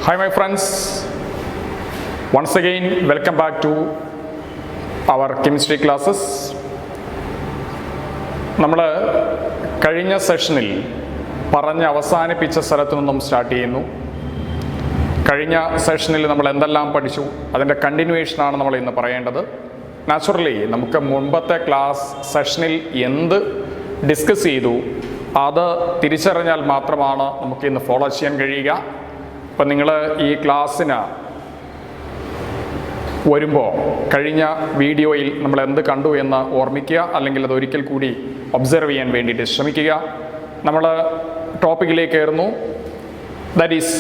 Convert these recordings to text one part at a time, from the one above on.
Hi my friends, once again welcome back to our chemistry classes. നമ്മൾ കഴിഞ്ഞ സെഷനിൽ പറഞ്ഞ് അവസാനിപ്പിച്ച സ്ഥലത്തു നിന്നും സ്റ്റാർട്ട് ചെയ്യുന്നു. കഴിഞ്ഞ സെഷനിൽ നമ്മൾ എന്തെല്ലാം പഠിച്ചു അതിൻ്റെ കണ്ടിന്യൂവേഷനാണ് നമ്മൾ ഇന്ന് പറയേണ്ടത്. നാച്ചുറലി നമുക്ക് മുൻപത്തെ ക്ലാസ് സെഷനിൽ എന്ത് ഡിസ്കസ് ചെയ്തു അത് തിരിച്ചറിഞ്ഞാൽ മാത്രമാണ് നമുക്ക് ഇന്ന് ഫോളോ ചെയ്യാൻ കഴിയുക. അപ്പം നിങ്ങൾ ഈ ക്ലാസ്സിന് വരുമ്പോൾ കഴിഞ്ഞ വീഡിയോയിൽ നമ്മൾ എന്ത് കണ്ടു എന്ന് ഓർമ്മിക്കുക, അല്ലെങ്കിൽ അത് ഒരിക്കൽ കൂടി ഒബ്സർവ് ചെയ്യാൻ വേണ്ടിയിട്ട് ശ്രമിക്കുക. നമ്മൾ ടോപ്പിക്കിലേക്ക് കയറുന്നു. That is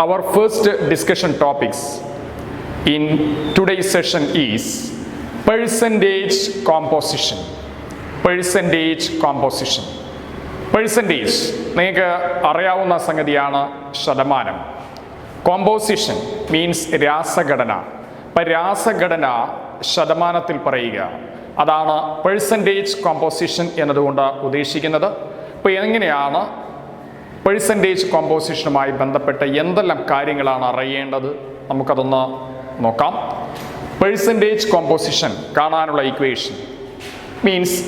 our first discussion topics in today's session is percentage composition. Percentage നിങ്ങൾക്ക് അറിയാവുന്ന സംഗതിയാണ് ശതമാനം. കോമ്പോസിഷൻ മീൻസ് രാസഘടന. അപ്പം രാസഘടന ശതമാനത്തിൽ പറയുക, അതാണ് പെർസെൻറ്റേജ് കോമ്പോസിഷൻ എന്നതുകൊണ്ട് ഉദ്ദേശിക്കുന്നത്. അപ്പോൾ എങ്ങനെയാണ് പെർസെൻറ്റേജ് കോമ്പോസിഷനുമായി ബന്ധപ്പെട്ട് എന്തെല്ലാം കാര്യങ്ങളാണ് അറിയേണ്ടത്, നമുക്കതൊന്ന് നോക്കാം. പെർസെൻറ്റേജ് കോമ്പോസിഷൻ കാണാനുള്ള ഇക്വേഷൻ മീൻസ്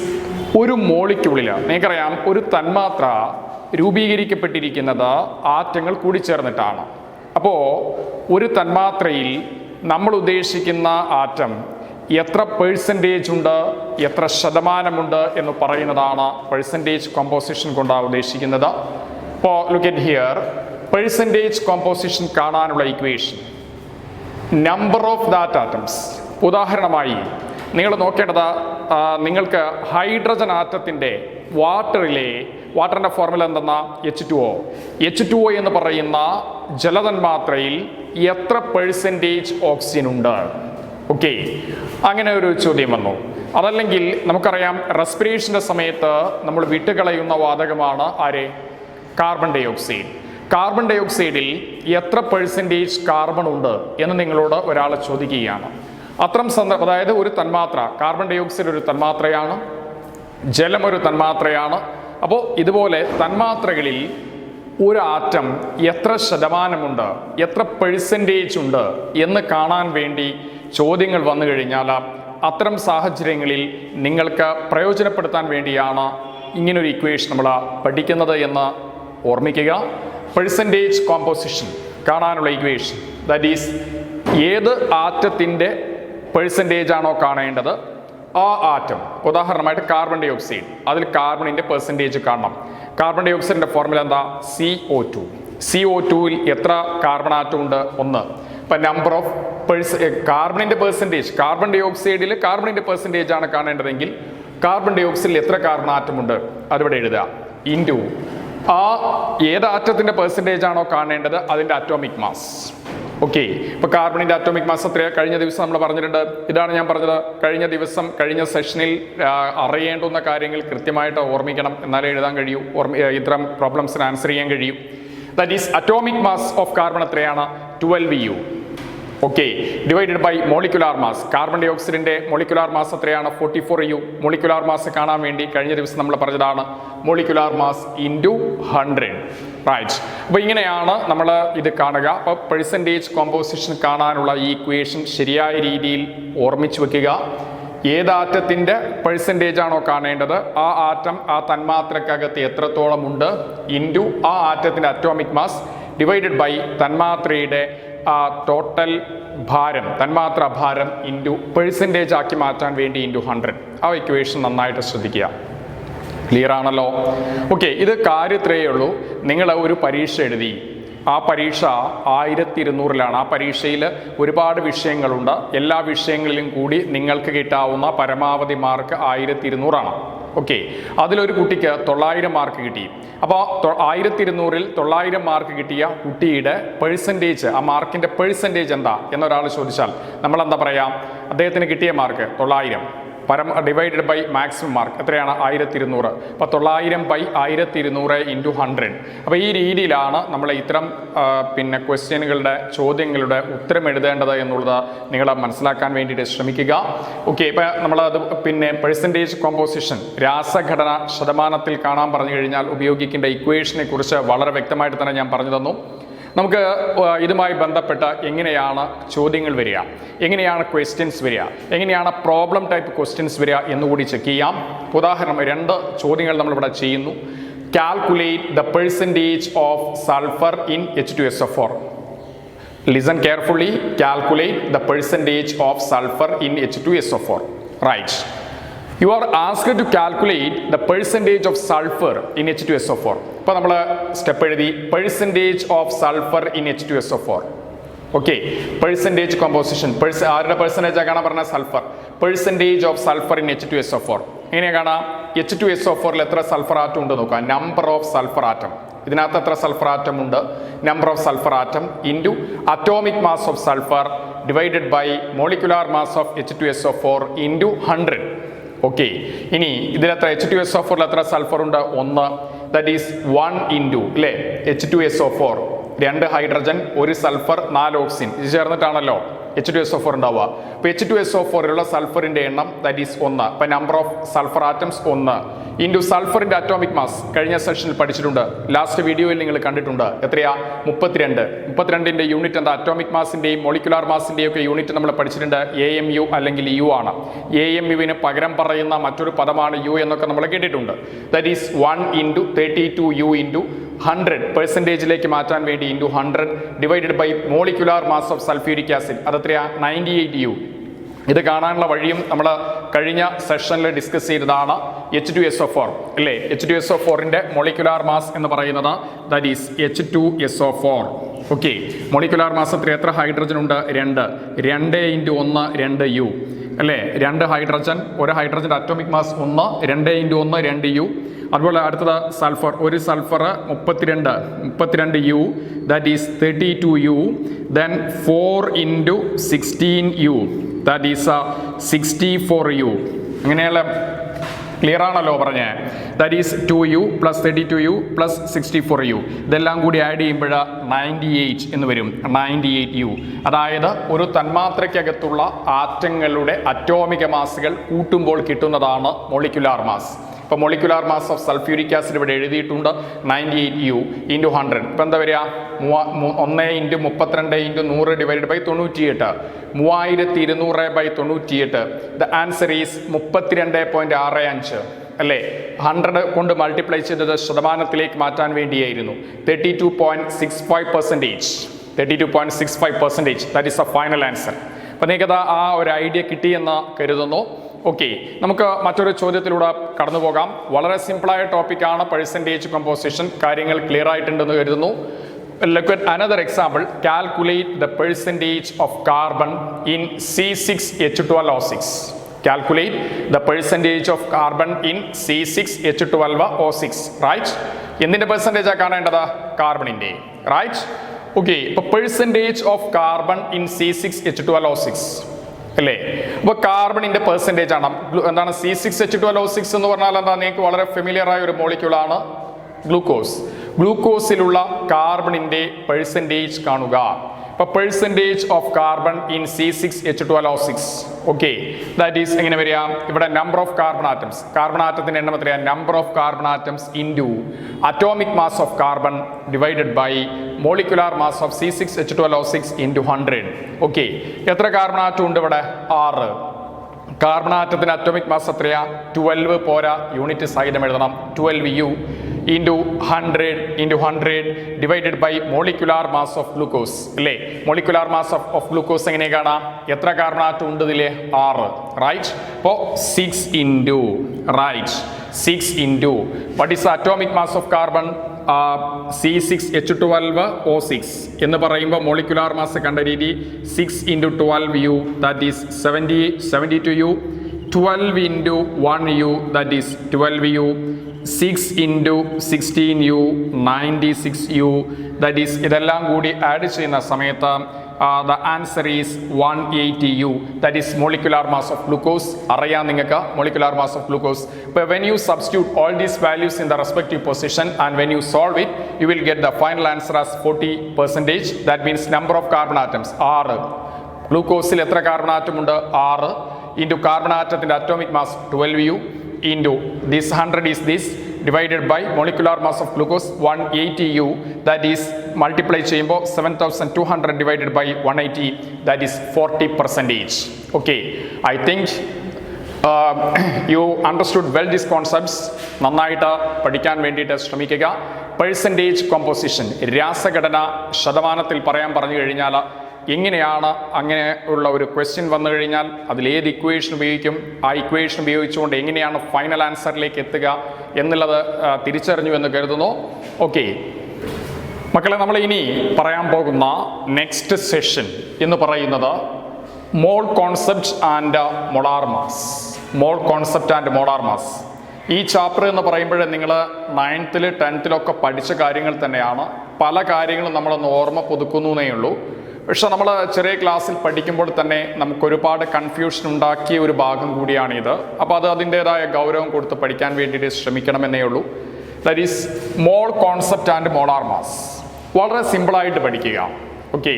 ഒരു മോളിക്യൂളിൽ നിങ്ങൾക്കറിയാം ഒരു തന്മാത്ര രൂപീകരിക്കപ്പെട്ടിരിക്കുന്നത് ആറ്റങ്ങൾ കൂടിച്ചേർന്നിട്ടാണ്. അപ്പോൾ ഒരു തന്മാത്രയിൽ നമ്മൾ ഉദ്ദേശിക്കുന്ന ആറ്റം എത്ര പെർസെൻറ്റേജ് ഉണ്ട്, എത്ര ശതമാനമുണ്ട് എന്ന് പറയുന്നതാണ് പെർസെൻറ്റേജ് കോമ്പോസിഷൻ കൊണ്ട് ഉദ്ദേശിക്കുന്നത്. അപ്പോൾ look at here, percentage composition കാണാനുള്ള equation number of that atoms. ഉദാഹരണമായി നിങ്ങൾ നോക്കേണ്ടത്, നിങ്ങൾക്ക് ഹൈഡ്രജൻ ആറ്റത്തിൻ്റെ വാട്ടറിൻ്റെ ഫോർമുല എന്തെന്നാ H2O എന്ന് പറയുന്ന ജലതന്മാത്രയിൽ എത്ര പെർസെൻറ്റേജ് ഓക്സിജൻ ഉണ്ട്. ഓക്കെ, അങ്ങനെ ഒരു ചോദ്യം വന്നു. അതല്ലെങ്കിൽ നമുക്കറിയാം റെസ്പിറേഷൻ്റെ സമയത്ത് നമ്മൾ വിട്ടുകളയുന്ന വാതകമാണ് കാർബൺ ഡൈ ഓക്സൈഡ്. കാർബൺ ഡൈ ഓക്സൈഡിൽ എത്ര പെർസെൻറ്റേജ് കാർബൺ ഉണ്ട് എന്ന് നിങ്ങളോട് ഒരാൾ ചോദിക്കുകയാണ്. അത്തരം അതായത് ഒരു തന്മാത്ര, കാർബൺ ഡൈ ഓക്സൈഡ് ഒരു തന്മാത്രയാണ്, ജലം ഒരു തന്മാത്രയാണ്. അപ്പോൾ ഇതുപോലെ തന്മാത്രകളിൽ ഒരു ആറ്റം എത്ര ശതമാനമുണ്ട്, എത്ര പെർസെൻറ്റേജ് ഉണ്ട് എന്ന് കാണാൻ വേണ്ടി ചോദ്യങ്ങൾ വന്നു കഴിഞ്ഞാൽ അത്തരം സാഹചര്യങ്ങളിൽ നിങ്ങൾക്ക് പ്രയോജനപ്പെടുത്താൻ വേണ്ടിയാണ് ഇങ്ങനൊരു ഇക്വേഷൻ നമ്മൾ പഠിക്കുന്നത് എന്ന് ഓർമ്മിക്കുക. പെർസെൻറ്റേജ് കോമ്പോസിഷൻ കാണാനുള്ള ഇക്വേഷൻ ദാറ്റ് ഈസ് ഏത് ആറ്റത്തിൻ്റെ പെർസെൻറ്റേജ് ആണോ കാണേണ്ടത് ആ ആറ്റം. ഉദാഹരണമായിട്ട് കാർബൺ ഡൈ ഓക്സൈഡ്, അതിൽ കാർബണിൻ്റെ പെർസെൻറ്റേജ് കാണണം. കാർബൺ ഡൈ ഓക്സൈഡിൻ്റെ ഫോർമുല എന്താ? CO2ൽ എത്ര കാർബൺ ആറ്റം ഉണ്ട്? 1. ഇപ്പം നമ്പർ ഓഫ് കാർബണിൻ്റെ പെർസെൻറ്റേജ്, കാർബൺ ഡൈ ഓക്സൈഡിൽ കാർബണിൻ്റെ പെർസെൻറ്റേജ് ആണ് കാണേണ്ടതെങ്കിൽ കാർബൺ ഡൈ ഓക്സൈഡിൽ എത്ര കാർബൺ ആറ്റം ഉണ്ട് അതിവിടെ എഴുതുക, ഇൻറ്റു ആ ഏത് ആറ്റത്തിൻ്റെ പെർസെൻറ്റേജ് ആണോ കാണേണ്ടത് അതിൻ്റെ അറ്റോമിക് മാസ്. ഓക്കെ, ഇപ്പോൾ കാർബണിൻ്റെ അറ്റോമിക് മാസ് എത്രയാണ്? കഴിഞ്ഞ ദിവസം നമ്മൾ പറഞ്ഞിട്ടുണ്ട്. ഇതാണ് ഞാൻ പറഞ്ഞത്, കഴിഞ്ഞ സെഷനിൽ അറിയേണ്ടുന്ന കാര്യങ്ങൾ കൃത്യമായിട്ട് ഓർമ്മിക്കണം, എന്നാലേ എഴുതാൻ കഴിയൂ, ഇത്തരം പ്രോബ്ലംസിന് ആൻസർ ചെയ്യാൻ കഴിയൂ. That is atomic mass of carbon എത്രയാണ്? 12U. Okay, divided by molecular mass. Carbon ഡൈ ഓക്സൈഡിൻ്റെ മോളിക്കുലാർ മാസ് എത്രയാണ്? 44U. മോളിക്കുലാർ മാസ് കാണാൻ വേണ്ടി കഴിഞ്ഞ ദിവസം നമ്മൾ പറഞ്ഞതാണ് മോളിക്കുലാർ മാസ് ഇൻറ്റു 100. റൈറ്റ്, അപ്പോൾ ഇങ്ങനെയാണ് നമ്മൾ ഇത് കാണുക. അപ്പോൾ പെർസെൻറ്റേജ് കോമ്പോസിഷൻ കാണാനുള്ള ഈ ഇക്വേഷൻ ശരിയായ രീതിയിൽ ഓർമ്മിച്ച് വെക്കുക. ഏതാറ്റത്തിൻ്റെ പെർസെൻറ്റേജ് ആണോ കാണേണ്ടത് ആ ആറ്റം ആ തന്മാത്രക്കകത്ത് എത്രത്തോളം ഉണ്ട് ഇൻറ്റു ആ ആറ്റത്തിൻ്റെ അറ്റോമിക് മാസ് ഡിവൈഡഡ് ബൈ തന്മാത്രയുടെ ടോട്ടൽ ഭാരം, തന്മാത്ര ഭാരം ഇൻറ്റു പെർസെൻറ്റേജ് ആക്കി മാറ്റാൻ വേണ്ടി ഇൻറ്റു 100. ആ ഇക്വേഷൻ നന്നായിട്ട് ശ്രദ്ധിക്കുക. ക്ലിയർ ആണല്ലോ? ഓക്കെ, ഇത് കാര്യത്രയേ ഉള്ളൂ. നിങ്ങൾ ഒരു പരീക്ഷ എഴുതി, ആ പരീക്ഷ 1200-ലാണ്. ആ പരീക്ഷയിൽ ഒരുപാട് വിഷയങ്ങളുണ്ട്. എല്ലാ വിഷയങ്ങളിലും കൂടി നിങ്ങൾക്ക് കിട്ടാവുന്ന പരമാവധി മാർക്ക് 1200-ആണ്. ഓക്കെ, അതിലൊരു കുട്ടിക്ക് 900 മാർക്ക് കിട്ടി. അപ്പോൾ 1200-ൽ 900 മാർക്ക് കിട്ടിയ കുട്ടിയുടെ പെർസെൻറ്റേജ്, ആ മാർക്കിൻ്റെ പെർസെൻറ്റേജ് എന്താ എന്നൊരാൾ ചോദിച്ചാൽ നമ്മൾ എന്താ പറയാം? അദ്ദേഹത്തിന് കിട്ടിയ mark 900. Divided by maximum mark എത്രയാണ് 1200. അപ്പോൾ 900 ബൈ 1200 ഇൻറ്റു 100. അപ്പോൾ ഈ രീതിയിലാണ് നമ്മൾ ഇത്തരം ക്വസ്റ്റ്യനുകളുടെ ചോദ്യങ്ങളുടെ ഉത്തരം എഴുതേണ്ടത് എന്നുള്ളത് നിങ്ങൾ മനസ്സിലാക്കാൻ വേണ്ടിയിട്ട് ശ്രമിക്കുക. ഓക്കെ, ഇപ്പം നമ്മളത് പെർസെൻറ്റേജ് കോമ്പോസിഷൻ രാസഘടന ശതമാനത്തിൽ കാണാൻ പറഞ്ഞു കഴിഞ്ഞാൽ ഉപയോഗിക്കേണ്ട ഇക്വേഷനെ കുറിച്ച് വളരെ വ്യക്തമായിട്ട് തന്നെ ഞാൻ പറഞ്ഞു തന്നു. നമുക്ക് ഇതുമായി ബന്ധപ്പെട്ട് എങ്ങനെയാണ് ചോദ്യങ്ങൾ വരിക, എങ്ങനെയാണ് ക്വസ്റ്റ്യൻസ് വരിക, എങ്ങനെയാണ് പ്രോബ്ലം ടൈപ്പ് ക്വസ്റ്റ്യൻസ് വരിക എന്നുകൂടി ചെക്ക് ചെയ്യാം. ഉദാഹരണം 2 ചോദ്യങ്ങൾ നമ്മളിവിടെ ചെയ്യുന്നു. Calculate the percentage of sulphur in H2SO4. Listen carefully. Calculate the percentage of sulfur in H2SO4. Right. You are asked to calculate the percentage of sulfur in H2SO4. അപ്പോൾ നമ്മൾ step എഴുതി percentage of sulfur in H2SO4. Okay, percentage composition ആരുടെ percentage ആകാനാണ് പറഞ്ഞ sulphur. Percentage of sulphur in H2SO4 എങ്ങനെയാണ് കാണാം? H2SO4ൽ എത്ര sulphur atom ഉണ്ട് നോക്കാം. നമ്പർ ഓഫ് സൾഫർ ആറ്റം, ഇതിനകത്ത് എത്ര സൾഫർ ആറ്റം ഉണ്ട്, number of sulphur atom into atomic mass of sulphur divided by molecular mass of H2SO4 into 100. Okay, ഇനി ഇതിലെത്ര H2SO4ൽ എത്ര സൾഫർ ഉണ്ട്? 1. ദാറ്റ് ഈസ് 1 ഇൻറ്റു അല്ലേ H2SO4 2 ഹൈഡ്രജൻ 1 സൾഫർ 4 ഓക്സിജൻ ഇത് ചേർന്നിട്ടാണല്ലോ H2SO4 ഉണ്ടാവുക. അപ്പോൾ H2SO4ലുള്ള സൾഫറിൻ്റെ എണ്ണം ദാറ്റ് ഈസ് 1. അപ്പോൾ number of sulphur atoms 1 into സൾഫറിൻ്റെ അറ്റോമിക് മാസ് കഴിഞ്ഞ സെഷനിൽ പഠിച്ചിട്ടുണ്ട്, ലാസ്റ്റ് വീഡിയോയിൽ നിങ്ങൾ കണ്ടിട്ടുണ്ട്. എത്രയാ? 32. 32ൻ്റെ യൂണിറ്റ് എന്താ? അറ്റോമിക് മാസിൻ്റെയും മോളിക്കുലാർ മാസിൻ്റെയും ഒക്കെ യൂണിറ്റ് നമ്മൾ പഠിച്ചിട്ടുണ്ട്. AMU അല്ലെങ്കിൽ U ആണ്. AMUവിന് പകരം പറയുന്ന മറ്റൊരു പദമാണ് U എന്നൊക്കെ നമ്മൾ കേട്ടിട്ടുണ്ട്. That is 1 into 32U into 100 പെർസെൻറ്റേജിലേക്ക് മാറ്റാൻ വേണ്ടി into 100 divided by molecular mass of sulphuric acid അതെത്രയാ? 98U. ഇത് കാണാനുള്ള വഴിയും നമ്മൾ കഴിഞ്ഞ സെഷനിൽ ഡിസ്കസ് ചെയ്തതാണ്. H2SO4 അല്ലേ, H2SO4ൻ്റെ മോളിക്കുലാർ മാസ് എന്ന് പറയുന്നത് that is H2SO4. Okay, molecular mass എത്ര ഹൈഡ്രജൻ ഉണ്ട്? 2. 2 ഇൻറ്റു 1 2U അല്ലേ, 2 ഹൈഡ്രജൻ 1 ഹൈഡ്രജൻ്റെ അറ്റോമിക് മാസ് 1, 2 ഇൻറ്റു 1 2U. അതുപോലെ അടുത്തത് sulphur 1 sulphur 32U that is 32U. Then 4 into 16U that is 64U. അങ്ങനെയുള്ള ക്ലിയർ ആണല്ലോ പറഞ്ഞേ. That is 2U plus 32U plus 64U ഇതെല്ലാം കൂടി ആഡ് ചെയ്യുമ്പോൾ 98 എന്ന് വരും. 98U അതായത് ഒരു തന്മാത്രയ്ക്കകത്തുള്ള ആറ്റങ്ങളുടെ അറ്റോമിക മാസുകൾ കൂട്ടുമ്പോൾ കിട്ടുന്നതാണ് മോളിക്കുലാർ മാസ്. ഇപ്പോൾ molecular mass of sulphuric acid ഇവിടെ എഴുതിയിട്ടുണ്ട് 98U ഇൻറ്റു 100. ഇപ്പം എന്താ വരിക? 1 into 32 into 100 divided by 98. 3200/98. The answer is 32.65 അല്ലേ. 100 കൊണ്ട് മൾട്ടിപ്ലൈ ചെയ്തത് ശതമാനത്തിലേക്ക് മാറ്റാൻ വേണ്ടിയായിരുന്നു. 32.65%. 32.65%. That is A final answer. അപ്പം നിങ്ങൾക്കത് ആ ഒരു ഐഡിയ കിട്ടിയെന്ന് കരുതുന്നു. ഓക്കെ, നമുക്ക് മറ്റൊരു ചോദ്യത്തിലൂടെ കടന്നു പോകാം. വളരെ സിമ്പിളായ ടോപ്പിക്കാണ് പെർസെൻറ്റേജ് കമ്പോസിഷൻ. കാര്യങ്ങൾ ക്ലിയർ ആയിട്ടുണ്ടെന്ന് കരുതുന്നു. Look at another example. Calculate the percentage of carbon in C6H12O6. Calculate the percentage of carbon in C6H12O6. Right? എന്തിൻ്റെ പെർസെൻറ്റേജാണ് കാണേണ്ടത്? കാർബണിൻ്റെ. റൈറ്റ്? ഓക്കെ, ഇപ്പോൾ percentage of carbon in C6H12O6 അല്ലേ. അപ്പോൾ കാർബണിൻ്റെ പെർസെൻറ്റേജ് ആണ്. എന്താണ് C6H12O6 എന്ന് പറഞ്ഞാൽ എന്താ? നിങ്ങൾക്ക് വളരെ ഫെമിലിയർ ആയ ഒരു മോളിക്യൂളാണ് ഗ്ലൂക്കോസ്. ഗ്ലൂക്കോസിലുള്ള കാർബണിൻ്റെ പെർസെൻറ്റേജ് കാണുക. അപ്പോൾ percentage of carbon in C6H12O6. Okay, that is എങ്ങനെ വരിക? ഇവിടെ number of carbon atoms, carbon ആറ്റത്തിൻ്റെ എണ്ണം എത്രയാണ്? Number of carbon atoms into atomic mass of carbon divided by molecular mass of C6H12O6 into 100. Okay, എത്ര carbon atom ഉണ്ട് ഇവിടെ? 6. Carbon ആറ്റത്തിന് atomic mass എത്രയാ? 12 പോരാ, യൂണിറ്റ് സഹിതം എഴുതണം. 12U into 100 divided by molecular mass of glucose അല്ലേ. Molecular mass of glucose എങ്ങനെ കാണാം? എത്ര കാർബൺ ആറ്റം ഉണ്ട് ഇതിലെ? 6. റൈറ്റ്? അപ്പോൾ 6 into right 6 into what is atomic mass of carbon? C6H12O6 എന്ന് പറയുമ്പോൾ മോളിക്കുലാർ മാസ് കണ്ട രീതി 6 into 12U that is 72U. 12 into 1U that is 12U. 6 into 16U 96U that is ഇതെല്ലാം കൂടി ആഡ് ചെയ്യുന്ന സമയത്ത് the answer is 180U. That is molecular mass of glucose. അറിയാം നിങ്ങൾക്ക് molecular mass of glucose. But when you substitute all these values in the respective position and when you solve it, you will get the final answer as 40%. That means number of carbon atoms 6. ഗ്ലൂക്കോസിൽ എത്ര carbon atom ഉണ്ട്? 6 into carbon ആറ്റത്തിൻ്റെ atomic mass 12U into this 100 is this divided by molecular mass of glucose 180U. That is multiply ചെയ്യുമ്പോൾ 7200 divided by 180, that is 40%. Okay, I think you understood well these concepts. നന്നായിട്ട് പഠിക്കാൻ വേണ്ടിയിട്ട് ശ്രമിക്കുക. Percentage composition, രാസഘടന ശതമാനത്തിൽ പറയാൻ പറഞ്ഞു കഴിഞ്ഞാൽ എങ്ങനെയാണ് അങ്ങനെ ഉള്ള ഒരു ക്വസ്റ്റ്യൻ വന്നു കഴിഞ്ഞാൽ അതിലേത് ഇക്വേഷൻ ഉപയോഗിക്കും, ആ ഇക്വേഷൻ ഉപയോഗിച്ചുകൊണ്ട് എങ്ങനെയാണ് ഫൈനൽ ആൻസറിലേക്ക് എത്തുക എന്നുള്ളത് തിരിച്ചറിഞ്ഞു എന്ന് കരുതുന്നു. ഓക്കെ മക്കളെ, നമ്മൾ ഇനി പറയാൻ പോകുന്ന നെക്സ്റ്റ് സെഷൻ എന്ന് പറയുന്നത് മോൾ concept and molar mass. Mall concept and molar mass ഈ ചാപ്റ്റർ എന്ന് പറയുമ്പോൾ നിങ്ങൾ 9th 10th പഠിച്ച കാര്യങ്ങൾ തന്നെയാണ്. പല കാര്യങ്ങളും നമ്മളൊന്ന് ഓർമ്മ പുതുക്കുന്നേ ഉള്ളൂ. പക്ഷെ നമ്മൾ ചെറിയ ക്ലാസ്സിൽ പഠിക്കുമ്പോൾ തന്നെ നമുക്കൊരുപാട് കൺഫ്യൂഷൻ ഉണ്ടാക്കിയ ഒരു ഭാഗം കൂടിയാണിത്. അപ്പോൾ അത് അതിൻ്റേതായ ഗൗരവം കൊടുത്ത് പഠിക്കാൻ വേണ്ടിയിട്ട് ശ്രമിക്കണമെന്നേ ഉള്ളൂ. That is mall concept and molar mass. വളരെ സിമ്പിളായിട്ട് പഠിക്കുക. ഓക്കെ,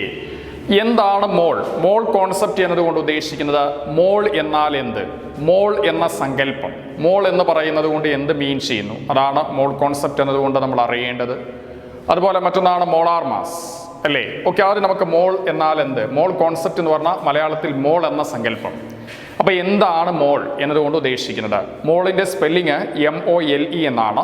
എന്താണ് മോൾ? മോൾ കോൺസെപ്റ്റ് എന്നതുകൊണ്ട് ഉദ്ദേശിക്കുന്നത് മോൾ എന്നാൽ എന്ത്, മോൾ എന്ന സങ്കല്പം, മോൾ എന്ന് പറയുന്നത് കൊണ്ട് എന്ത് മീൻ ചെയ്യുന്നു, അതാണ് മോൾ കോൺസെപ്റ്റ് എന്നതുകൊണ്ട് നമ്മൾ അറിയേണ്ടത്. അതുപോലെ മറ്റൊന്നാണ് മോളാർ മാസ് അല്ലേ. ഓക്കെ, ആദ്യം നമുക്ക് മോൾ എന്നാൽ എന്ത്, മോൾ കോൺസെപ്റ്റ് എന്ന് പറഞ്ഞാൽ മലയാളത്തിൽ മോൾ എന്ന സങ്കല്പം. അപ്പോൾ എന്താണ് മോൾ എന്നതുകൊണ്ട് ഉദ്ദേശിക്കുന്നത്? മോളിൻ്റെ സ്പെല്ലിങ് MOLE എന്നാണ്.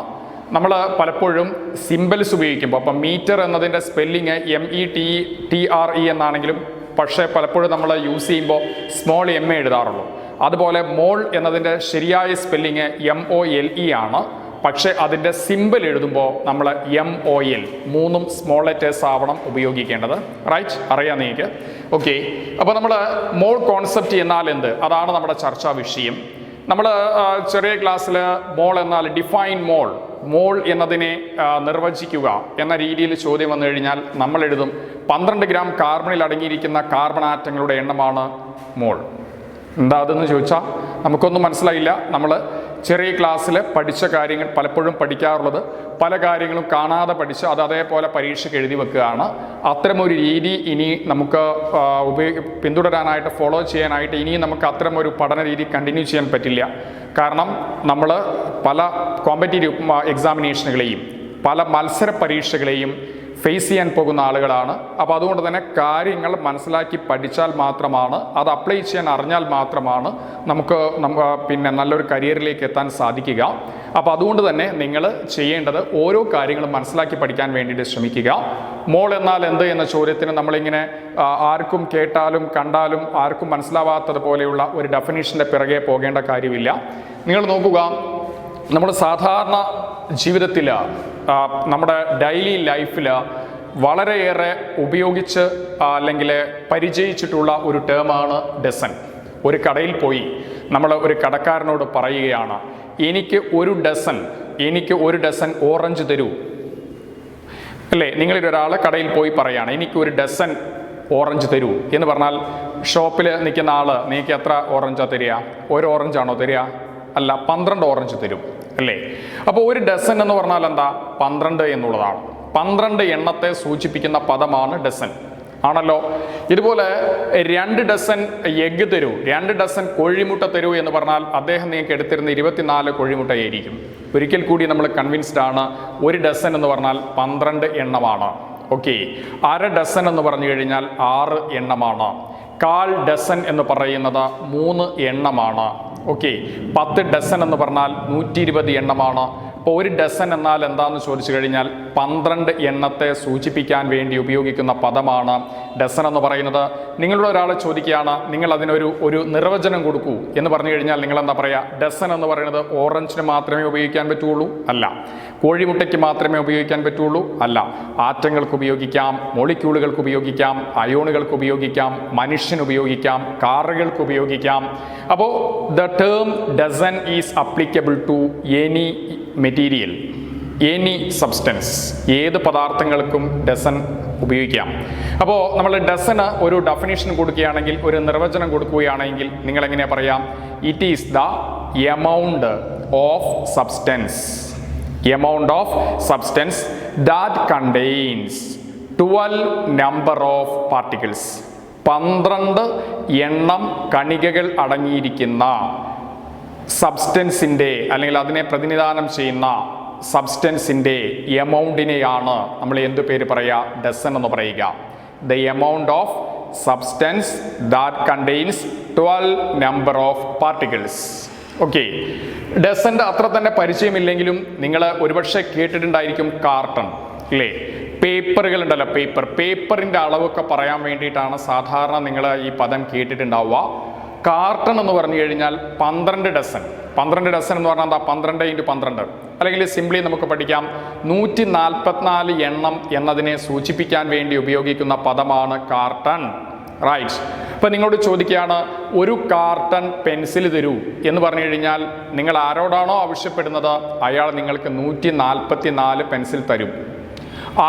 നമ്മൾ പലപ്പോഴും സിംബൽസ് ഉപയോഗിക്കുമ്പോൾ, അപ്പം മീറ്റർ എന്നതിൻ്റെ സ്പെല്ലിങ് METRE എന്നാണെങ്കിലും പക്ഷേ പലപ്പോഴും നമ്മൾ യൂസ് ചെയ്യുമ്പോൾ സ്മോൾ m എഴുതാറുള്ളൂ. അതുപോലെ മോൾ എന്നതിൻ്റെ ശരിയായ സ്പെല്ലിങ് MOLE ആണ്. പക്ഷേ അതിൻ്റെ സിമ്പിൾ എഴുതുമ്പോൾ നമ്മൾ MOL, മൂന്നും സ്മോൾ ലെറ്റേഴ്സ് ആവണം ഉപയോഗിക്കേണ്ടത്. റൈറ്റ്, അറിയാം നിങ്ങൾക്ക്. ഓക്കെ, അപ്പോൾ നമ്മൾ മോൾ കോൺസെപ്റ്റ് എന്നാൽ എന്ത്, അതാണ് നമ്മുടെ ചർച്ചാ വിഷയം. നമ്മൾ ചെറിയ ക്ലാസ്സിൽ മോൾ എന്നാൽ ഡിഫൈൻ മോൾ, മോൾ എന്നതിനെ നിർവചിക്കുക എന്ന രീതിയിൽ ചോദ്യം വന്നു കഴിഞ്ഞാൽ നമ്മൾ എഴുതും 12 ഗ്രാം കാർബണിൽ അടങ്ങിയിരിക്കുന്ന കാർബൺ ആറ്റങ്ങളുടെ എണ്ണമാണ് മോൾ. എന്താ അതെന്ന് ചോദിച്ചാൽ നമുക്കൊന്നും മനസ്സിലായില്ല. നമ്മൾ ചെറിയ ക്ലാസ്സിൽ പഠിച്ച കാര്യങ്ങൾ പലപ്പോഴും പഠിക്കാറുള്ളത് പല കാര്യങ്ങളും കാണാതെ പഠിച്ച് അത് അതേപോലെ പരീക്ഷയ്ക്ക് എഴുതി വെക്കുകയാണ്. അത്തരമൊരു രീതി ഇനി നമുക്ക് പിന്തുടരാനായിട്ട്, ഫോളോ ചെയ്യാനായിട്ട് ഇനിയും നമുക്ക് അത്തരമൊരു പഠന രീതി കണ്ടിന്യൂ ചെയ്യാൻ പറ്റില്ല. കാരണം നമ്മൾ പല കോമ്പറ്റീറ്റീവ് എക്സാമിനേഷനുകളെയും പല മത്സര പരീക്ഷകളെയും ഫേസ് ചെയ്യാൻ പോകുന്ന ആളുകളാണ്. അപ്പോൾ അതുകൊണ്ട് തന്നെ കാര്യങ്ങൾ മനസ്സിലാക്കി പഠിച്ചാൽ മാത്രമാണ്, അത് അപ്ലൈ ചെയ്യാൻ അറിഞ്ഞാൽ മാത്രമാണ് നമുക്ക് പിന്നെ നല്ലൊരു കരിയറിലേക്ക് എത്താൻ സാധിക്കുക. അപ്പോൾ അതുകൊണ്ട് തന്നെ നിങ്ങൾ ചെയ്യേണ്ടത് ഓരോ കാര്യങ്ങളും മനസ്സിലാക്കി പഠിക്കാൻ വേണ്ടിയിട്ട് ശ്രമിക്കുക. മോൾ എന്നാൽ എന്ത് എന്ന ചോദ്യത്തിന് നമ്മളിങ്ങനെ ആർക്കും കേട്ടാലും കണ്ടാലും ആർക്കും മനസ്സിലാവാത്തതുപോലെയുള്ള ഒരു ഡെഫിനിഷൻ്റെ പിറകെ പോകേണ്ട കാര്യമില്ല. നിങ്ങൾ നോക്കുക, നമ്മൾ സാധാരണ ജീവിതത്തിൽ നമ്മുടെ ഡെയിലി ലൈഫിൽ വളരെയേറെ ഉപയോഗിച്ച് അല്ലെങ്കിൽ പരിചയിച്ചിട്ടുള്ള ഒരു ടേമാണ് ഡസൻ. ഒരു കടയിൽ പോയി നമ്മൾ ഒരു കടക്കാരനോട് പറയുകയാണ്, എനിക്ക് ഒരു ഡസൻ ഓറഞ്ച് തരൂ അല്ലേ. നിങ്ങളിലൊരാൾ കടയിൽ പോയി പറയുകയാണ്, എനിക്കൊരു ഡസൻ ഓറഞ്ച് തരൂ എന്ന് പറഞ്ഞാൽ ഷോപ്പിൽ നിൽക്കുന്ന ആൾ നിങ്ങൾക്ക് എത്ര ഓറഞ്ചാണ് തരിക? ഒരു ഓറഞ്ചാണോ തരിക? അല്ല, 12 ഓറഞ്ച് തരും അല്ലേ. അപ്പോൾ ഒരു ഡസൻ എന്ന് പറഞ്ഞാൽ എന്താ? 12 എന്നുള്ളതാണ്. 12 എണ്ണത്തെ സൂചിപ്പിക്കുന്ന പദമാണ് ഡസൻ ആണല്ലോ. ഇതുപോലെ 2 ഡസൻ എഗ്ഗ് തരൂ, 2 ഡസൻ കോഴിമുട്ട തരൂ എന്ന് പറഞ്ഞാൽ അദ്ദേഹം നിങ്ങൾക്ക് എടുത്തിരുന്ന 24 കോഴിമുട്ടയായിരിക്കും. ഒരിക്കൽ കൂടി നമ്മൾ കൺവിൻസ്ഡ് ആണ്, ഒരു ഡസൻ എന്ന് പറഞ്ഞാൽ 12 എണ്ണമാണ്. ഓക്കെ, അര ഡസൻ എന്ന് പറഞ്ഞു കഴിഞ്ഞാൽ 6 എണ്ണമാണ്. 1/4 ഡസൻ എന്ന് പറയുന്നത് 3 എണ്ണമാണ്. ഓക്കെ, 10 ഡസൻ എന്ന് പറഞ്ഞാൽ 120 എണ്ണമാണ്. അപ്പോൾ ഒരു ഡസൻ എന്നാൽ എന്താണെന്ന് ചോദിച്ചു കഴിഞ്ഞാൽ 12 എണ്ണത്തെ സൂചിപ്പിക്കാൻ വേണ്ടി ഉപയോഗിക്കുന്ന പദമാണ് ഡസൻ എന്ന് പറയുന്നത്. നിങ്ങളുടെ ഒരാൾ ചോദിക്കുകയാണ്, നിങ്ങൾ അതിനൊരു നിർവചനം കൊടുക്കൂ എന്ന് പറഞ്ഞു കഴിഞ്ഞാൽ നിങ്ങൾ എന്താ പറയുക? ഡസൻ എന്ന് പറയുന്നത് ഓറഞ്ചിന് മാത്രമേ ഉപയോഗിക്കാൻ പറ്റുള്ളൂ? അല്ല. കോഴിമുട്ടയ്ക്ക് മാത്രമേ ഉപയോഗിക്കാൻ പറ്റുള്ളൂ? അല്ല. ആറ്റങ്ങൾക്ക് ഉപയോഗിക്കാം, മോളിക്യൂളുകൾക്ക് ഉപയോഗിക്കാം, അയോണുകൾക്ക് ഉപയോഗിക്കാം, മനുഷ്യന് ഉപയോഗിക്കാം, കാറുകൾക്ക് ഉപയോഗിക്കാം. അപ്പോൾ the term dozen is applicable to any material, any substance. ഏത് പദാർത്ഥങ്ങൾക്കും ഡസൻ ഉപയോഗിക്കാം. അപ്പോൾ നമ്മൾ ഡസന് ഒരു ഡെഫിനിഷൻ കൊടുക്കുകയാണെങ്കിൽ, ഒരു നിർവചനം കൊടുക്കുകയാണെങ്കിൽ നിങ്ങൾ എങ്ങനെയാ പറയാം? It is the amount of substance, amount of substance that contains 12 number of particles. 12 എണ്ണം കണികകൾ അടങ്ങിയിരിക്കുന്ന സബ്സ്റ്റൻസിൻ്റെ അല്ലെങ്കിൽ അതിനെ പ്രതിനിധാനം ചെയ്യുന്ന സബ്സ്റ്റൻസിൻ്റെ എമൗണ്ടിനെയാണ് നമ്മൾ എന്ത് പേര് പറയുക? ഡസൻ എന്ന് പറയുക. The amount of substance that contains 12 number of particles. Okay, ഡസൻ്റെ അത്ര തന്നെ പരിചയമില്ലെങ്കിലും നിങ്ങൾ ഒരുപക്ഷെ കേട്ടിട്ടുണ്ടായിരിക്കും കാർട്ടൺ, ഇല്ലേ? പേപ്പറുകൾ ഉണ്ടല്ലോ, പേപ്പറിൻ്റെ അളവൊക്കെ പറയാൻ വേണ്ടിയിട്ടാണ് സാധാരണ നിങ്ങൾ ഈ പദം കേട്ടിട്ടുണ്ടാവുക. കാർട്ടൺ എന്ന് പറഞ്ഞു കഴിഞ്ഞാൽ 12 ഡസൻ. 12 ഡസൻ എന്ന് പറഞ്ഞാൽ എന്താ? 12 × 12, അല്ലെങ്കിൽ സിംപ്ലി നമുക്ക് പഠിക്കാം 144 എണ്ണം എന്നതിനെ സൂചിപ്പിക്കാൻ വേണ്ടി ഉപയോഗിക്കുന്ന പദമാണ് കാർട്ടൺ. റൈറ്റ്. ഇപ്പം നിങ്ങളോട് ചോദിക്കുകയാണ്, ഒരു കാർട്ടൺ പെൻസിൽ തരൂ എന്ന് പറഞ്ഞു കഴിഞ്ഞാൽ നിങ്ങൾ ആരോടാണോ ആവശ്യപ്പെടുന്നത് അയാൾ നിങ്ങൾക്ക് 144 പെൻസിൽ തരും.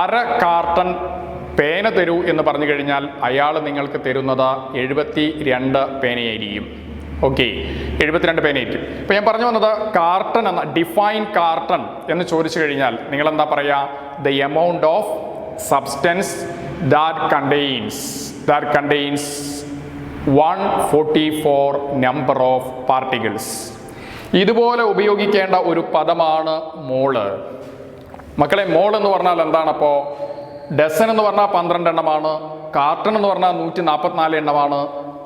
അര കാർട്ടൺ പേന തരൂ എന്ന് പറഞ്ഞു കഴിഞ്ഞാൽ അയാൾ നിങ്ങൾക്ക് തരുന്നത് 72 പേനയായിരിക്കും. ഓക്കെ, 72 പേനയായിരിക്കും. ഇപ്പം ഞാൻ പറഞ്ഞു വന്നത്, കാർട്ടൺ എന്ന ഡിഫൈൻ കാർട്ടൺ എന്ന് ചോദിച്ചു കഴിഞ്ഞാൽ നിങ്ങൾ എന്താ പറയുക? The amount of substance that contains 144 number of particles. ഇതുപോലെ ഉപയോഗിക്കേണ്ട ഒരു പദമാണ് മോള്. മക്കളെ, മോൾ എന്ന് പറഞ്ഞാൽ എന്താണ്? അപ്പോൾ ഡസൻ എന്ന് പറഞ്ഞാൽ 12 എണ്ണമാണ്, കാർട്ടൺ എന്ന് പറഞ്ഞാൽ 144 എണ്ണമാണ്.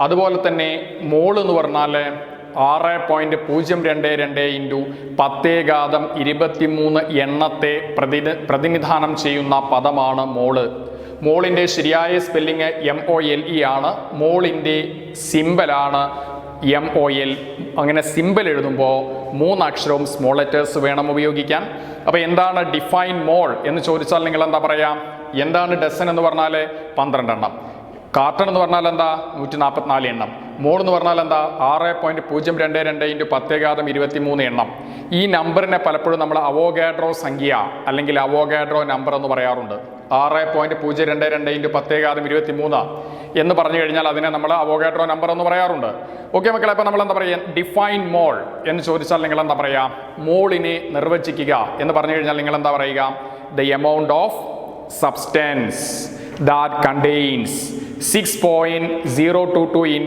അതുപോലെ തന്നെ മോൾ എന്ന് പറഞ്ഞാൽ 6.022 × 10⁻23 എണ്ണത്തെ പ്രതിനിധാനം ചെയ്യുന്ന പദമാണ് മോള്. മോളിൻ്റെ ശരിയായ സ്പെല്ലിങ് MOLE ആണ്. മോളിൻ്റെ സിമ്പലാണ് MOL. അങ്ങനെ സിമ്പൽ എഴുതുമ്പോൾ 3 അക്ഷരവും സ്മോൾ ലെറ്റേഴ്സ് വേണം ഉപയോഗിക്കാൻ. അപ്പോൾ എന്താണ് ഡിഫൈൻ മോൾ എന്ന് ചോദിച്ചാൽ നിങ്ങൾ എന്താ പറയാം? എന്താണ് ഡസൻ എന്ന് പറഞ്ഞാൽ 12 എണ്ണം, കാർട്ടൺ എന്ന് പറഞ്ഞാൽ എന്താ? 144 എണ്ണം, മോൾ എന്ന് പറഞ്ഞാൽ എന്താ? 6.022 × 10⁻23 എണ്ണം. ഈ നമ്പറിനെ പലപ്പോഴും നമ്മൾ അവോഗാഡ്രോ സംഖ്യ അല്ലെങ്കിൽ അവോഗാഡ്രോ നമ്പർ എന്ന് പറയാറുണ്ട്. 6.022 × 10⁻23 എന്ന് പറഞ്ഞു കഴിഞ്ഞാൽ അതിനെ നമ്മൾ അവോഗാഡ്രോ നമ്പർ എന്ന് പറയാറുണ്ട്. ഓക്കെ മക്കളെ, അപ്പോൾ നമ്മൾ എന്താ പറയുക? ഡിഫൈൻ മോൾ എന്ന് ചോദിച്ചാൽ നിങ്ങൾ എന്താ പറയുക? മോളിനെ നിർവചിക്കുക എന്ന് പറഞ്ഞു കഴിഞ്ഞാൽ നിങ്ങൾ എന്താ പറയുക? The amount of substance that contains 6.022 ×